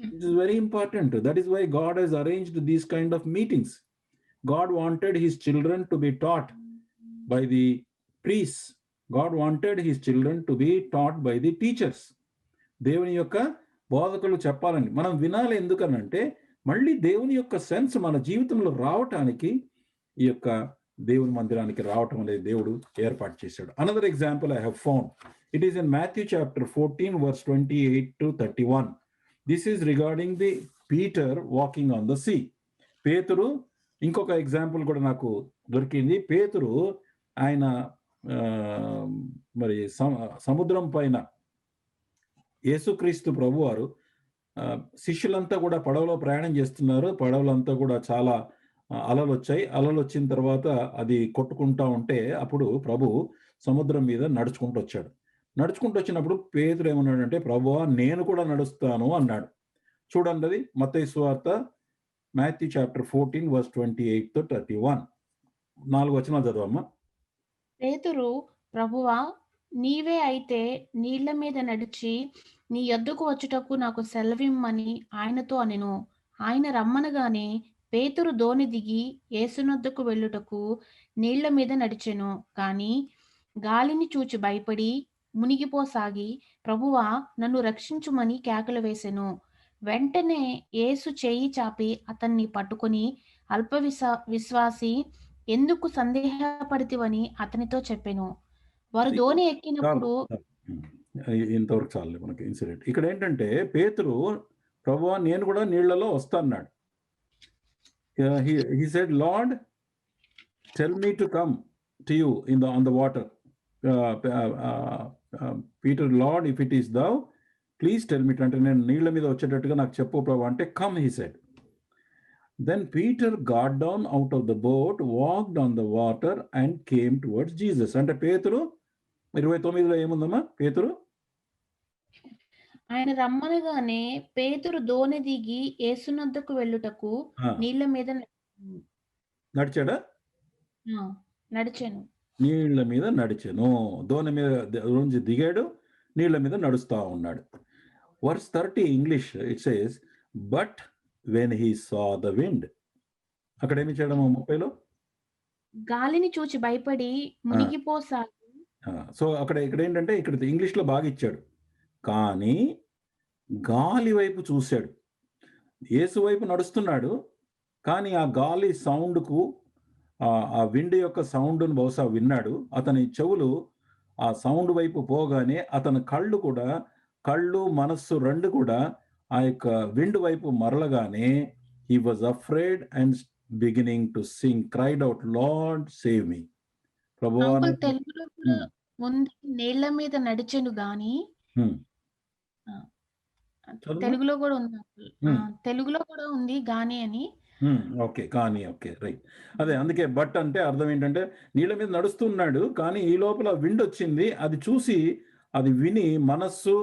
It is very important. That is why God has arranged these kind of meetings. God wanted his children to be taught by the priests. God wanted his children to be taught by the teachers. దేవుని యొక్క బోధకులు చెప్పాలని మనం వినాలి. ఎందుకనంటే మళ్ళీ దేవుని యొక్క సెన్స్ మన జీవితంలో రావటానికి ఈ యొక్క దేవుని మందిరానికి రావటం అనేది దేవుడు ఏర్పాటు చేశాడు. Another example I have found. It is in Matthew chapter 14 verse 28 to 31. This is regarding the Peter walking on the sea. పేతురు, ఇంకొక ఎగ్జాంపుల్ కూడా నాకు దొరికింది. పేతురు ఆయన మరి సముద్రం పైన యేసుక్రీస్తు ప్రభువారు శిష్యులంతా కూడా పడవలో ప్రయాణం చేస్తున్నారు. పడవలంతా కూడా చాలా అలలు వచ్చాయి. అలలు వచ్చిన తర్వాత అది కొట్టుకుంటా ఉంటే అప్పుడు ప్రభు సముద్రం మీద నడుచుకుంటూ వచ్చాడు. నడుచుకుంటూ వచ్చినప్పుడు పేతురు ఏమన్నాడంటే, ప్రభువా నేను కూడా నడుస్తాను అన్నాడు. చూడండి, అది మత్తయి సువార్త Matthew chapter 14 verse 28 to 31. 4 వచనాలు చదవమ్మా. పేతురు, ప్రభువా నీవే అయితే నీళ్ల మీద నడిచి నీ యొద్దకు వచ్చుటకు నాకు సెలవిమ్మని ఆయనతో అనెను. ఆయన రమ్మనగానే పేతురు దోణి దిగి యేసునొద్దకు వెళ్ళుటకు నీళ్ల మీద నడిచెను. కాని గాలిని చూచి భయపడి మునిగిపోసాగి, ప్రభువా నన్ను రక్షించుమని కేకలు వేసెను. వెంటనే యేసు చేయి చాపి అతన్ని పట్టుకొని, విశ్వాసి ఎందుకు సందేహపడితివని అతనితో చెప్పెను. వారు దోణి ఎక్కినప్పుడు ఇంతవరకు చాలు మనకి ఇన్సిడెంట్. ఇక్కడ ఏంటంటే పేతురు, ప్రభువా నేను కూడా నీళ్లలో వస్తా అన్నాడు. He said, Lord, tell me to come to you on the water. Peter, Lord, if it is thou, please tell me. అంటే నేను నీళ్ల మీద వచ్చేటట్టుగా నాకు చెప్పు ప్రభు అంటే, come, he said. Then Peter got down out of the boat, walked on the water and came towards Jesus. అంటే పేతురు 29లో ఏముందమ్మా? పేతురు ఆయన రమ్మనగానే పేతురు దోణి దిగి యేసునొద్దకు వెళ్ళుటకు నీళ్ల మీద నడిచాడా? నడిచాను. నీళ్ల మీద నడిచాను. దోణి మీద నుంచి దిగాడు, నీళ్ల మీద నడుస్తా ఉన్నాడు. Verse 30 English it says, but when he saw the wind. అక్కడ ఏమి చేయడము 30లో? గాలిని చూచి భయపడి మునిగిపోసాగి. సో ఇక్కడ ఏంటంటే ఇక్కడ ఇంగ్లీష్లో బాగా ఇచ్చాడు. కానీ గాలి వైపు చూశాడు. యేసు వైపు నడుస్తున్నాడు, కానీ ఆ గాలి సౌండ్కు, ఆ విండ్ యొక్క సౌండ్ను బహుశా విన్నాడు. అతని చెవులు ఆ సౌండ్ వైపు పోగానే అతని కళ్ళు మనస్సు రెండు కూడా ఆ యొక్క విండ్ వైపు మరలగానే he was afraid and beginning to sing, cried out, Lord save me. ప్రభువా తెలుగులో కూడా ఉంది, నీళ్ల మీద నడిచెను గాని. తెలుగులో కూడా ఉంది, తెలుగులో కూడా ఉంది గాని అని. ఓకే, కానీ ఓకే, రైట్. అదే అందుకే బట్ అంటే అర్థం ఏంటంటే నీళ్ళ మీద నడుస్తున్నాడు, కానీ ఈ లోపల విండ్ వచ్చింది. అది చూసి అది విని మనస్సు,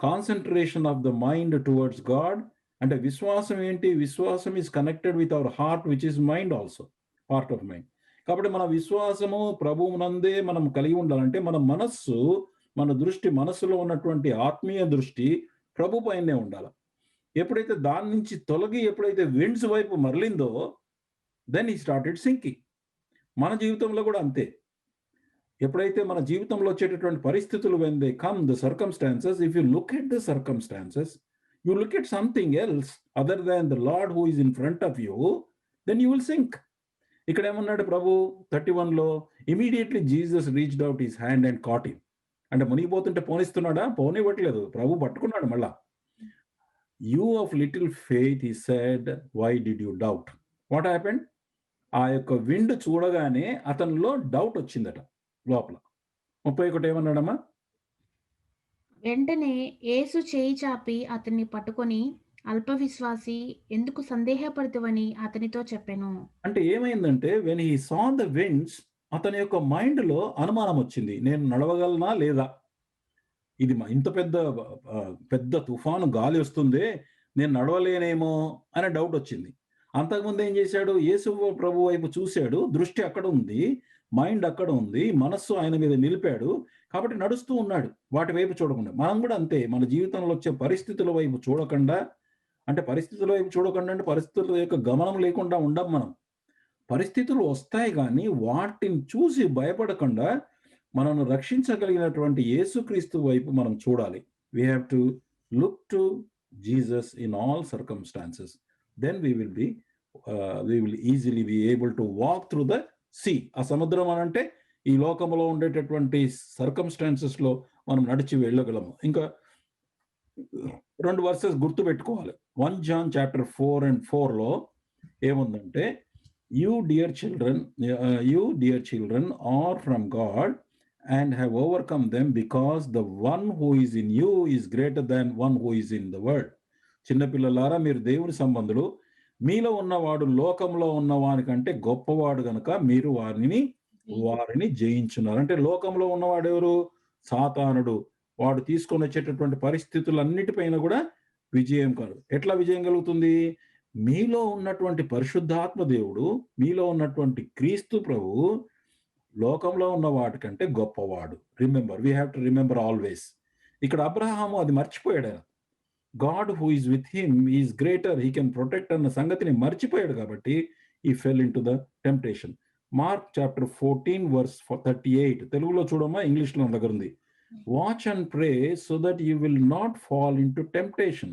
concentration of the mind towards God. అంటే విశ్వాసం ఏంటి? విశ్వాసం is connected with our heart which is mind also, part of mind. కాబట్టి మన విశ్వాసము ప్రభువునందే మనం కలిగి ఉండాలంటే మన మనస్సు, మన దృష్టి, మనస్సులో ఉన్నటువంటి ఆత్మీయ దృష్టి ప్రభు పైనే ఉండాలి. ఎప్పుడైతే దాని నుంచి తొలగి ఎప్పుడైతే విండ్స్ వైపు మరలిందో, దెన్ ఈ స్టార్టెడ్ సింకింగ్. మన జీవితంలో కూడా అంతే. ఎప్పుడైతే మన జీవితంలో వచ్చేటటువంటి పరిస్థితులు, when they come, the circumstances, if you look at the circumstances, you look at something else other than the Lord who is in front of you, then you will sink. ఇక్కడ ఏమన్నాడు ప్రభు 31లో, immediately Jesus reached out his hand and caught him. అంటే మునిగిపోతుంటే పోనిస్తున్నాడా? పోనివ్వట్లేదు, ప్రభు పట్టుకున్నాడు మళ్ళా. You of little faith, he said, why did you doubt? What happened? ఆ యొక్క విండ్ చూడగానే అతనిలో డౌట్ వచ్చిందట లోపల. 31 ఏమన్నాడమ్మా? వెంటనే యేసు చేయి చాపి అతన్ని పట్టుకొని, అల్ప విశ్వాసి ఎందుకు సందేహపడతావని అతనితో చెప్పాను. అంటే ఏమైందంటే when he saw the winds, అతని యొక్క మైండ్ లో అనుమానం వచ్చింది, నేను నడవగలనా లేదా? ఇది ఇంత పెద్ద తుఫాను గాలి వస్తుంది, నేను నడవలేనేమో అనే డౌట్ వచ్చింది. అంతకుముందు ఏం చేశాడు? యేసు ప్రభు వైపు చూశాడు, దృష్టి అక్కడ ఉంది, మైండ్ అక్కడ ఉంది, మనస్సు ఆయన మీద నిలిపాడు, కాబట్టి నడుస్తూ ఉన్నాడు వాటి వైపు చూడకుండా. మనం కూడా అంతే, మన జీవితంలో వచ్చే పరిస్థితుల వైపు చూడకుండా, అంటే పరిస్థితుల వైపు చూడకుండా అంటే పరిస్థితుల యొక్క గమనం లేకుండా ఉండం మనం. పరిస్థితులు వస్తాయి కానీ వాటిని చూసి భయపడకుండా మనల్ని రక్షించగలిగినటువంటి యేసుక్రీస్తు వైపు మనం చూడాలి. We have to look to Jesus in all circumstances. Then we will easily be able to walk through the sea. ఆ సముద్రం అని అంటే ఈ లోకంలో ఉండేటటువంటి సర్కమ్స్టాన్సెస్లో మనం నడిచి వెళ్ళగలము. ఇంకా 2 వర్సెస్ గుర్తు పెట్టుకోవాలి. 1 John chapter 4 and 4లో ఏముందంటే, you dear children are from God and have overcome them, because the one who is in you is greater than one who is in the world. చిన్నపిల్లలారా, మీరు దేవుని సంబంధులు, మీలో ఉన్నవాడు లోకంలో ఉన్నవాని కంటే గొప్పవాడు గనుక మీరు వారిని జయించున్నారు. అంటే లోకంలో ఉన్నవాడు ఎవరు? సాతానుడు. వాడు తీసుకొని వచ్చేటటువంటి పరిస్థితులన్నిటిపైన కూడా విజయం కలుగు. ఎట్లా విజయం కలుగుతుంది? మీలో ఉన్నటువంటి పరిశుద్ధాత్మ దేవుడు, మీలో ఉన్నటువంటి క్రీస్తు ప్రభువు లోకంలో ఉన్న వాటికంటే గొప్పవాడు. Remember, we have to remember always. ఇక్కడ అబ్రహాము అది మర్చిపోయాడు. God who is with him is greater, he can protect అన్న సంగతిని మర్చిపోయాడు కాబట్టి ఈ fell in to the temptation. Mark chapter 14 verse 38. తెలుగులో చూడమ్మా, ఇంగ్లీష్లో నా దగ్గర ఉంది. Watch and pray so that you will not fall into temptation.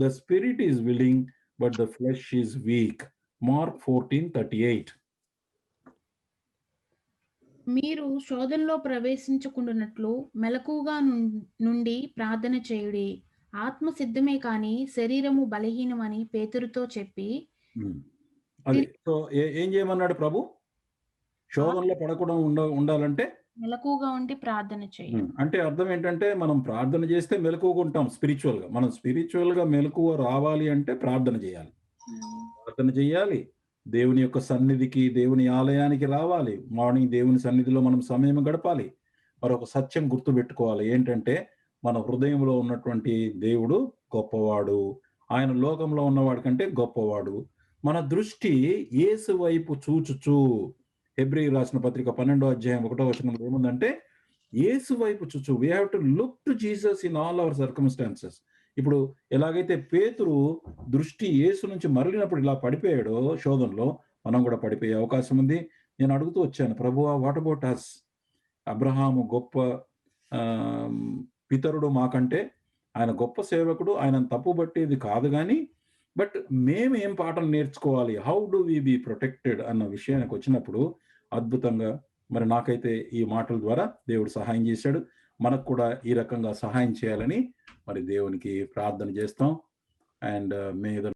The spirit is willing, but the flesh is weak. Mark 14:38. మీరు శోధనలో ప్రవేశించకుండానట్లు మెలకుగా నుండి ప్రార్థన చేయుడి. ఆత్మ సిద్ధమే కాని శరీరము బలహీనమని పేతురుతో చెప్పి, అది సో ఏం చేయమన్నాడు ప్రభు? శోధనలో పడకుండా ఉండాలంటే మెలకుగా ఉండి ప్రార్థన చేయాలి. అంటే అర్థం ఏంటంటే, మనం ప్రార్థన చేస్తే మెలకువగా ఉంటాం. స్పిరిచువల్గా మనం స్పిరిచువల్గా మెలకువ రావాలి అంటే ప్రార్థన చేయాలి. ప్రార్థన చేయాలి, దేవుని యొక్క సన్నిధికి, దేవుని ఆలయానికి రావాలి. మార్నింగ్ దేవుని సన్నిధిలో మనం సమయం గడపాలి. మరొక సత్యం గుర్తుపెట్టుకోవాలి, ఏంటంటే మన హృదయంలో ఉన్నటువంటి దేవుడు గొప్పవాడు. ఆయన లోకంలో ఉన్నవాడి కంటే గొప్పవాడు. మన దృష్టి యేసు వైపు చూచుచు, హెబ్రీ రాసిన పత్రిక 12వ అధ్యాయం 1వ వచనంలో ఏముందంటే, యేసు వైపు చూచు. We have to look to Jesus in all our circumstances. ఇప్పుడు ఎలాగైతే పేతురు దృష్టి యేసు నుంచి మరలినప్పుడు ఇలా పడిపోయాడో శోధనలో, మనం కూడా పడిపోయే అవకాశం ఉంది. నేను అడుగుతూ వచ్చాను, ప్రభువా, వాట్ అబౌట్ అస్? అబ్రహాము గొప్ప పితరుడు మాకంటే, ఆయన గొప్ప సేవకుడు, ఆయన తప్పు పట్టేది కాదు, కానీ బట్ మేము ఏం పాఠం నేర్చుకోవాలి? How do we be protected అన్న విషయానికి వచ్చినప్పుడు అద్భుతంగా మరి నాకైతే ఈ మాటల ద్వారా దేవుడు సహాయం చేశాడు. మనకు కూడా ఈ రకంగా సహాయం చేయాలని మరి దేవునికి ప్రార్థన చేస్తాం. అండ్ మే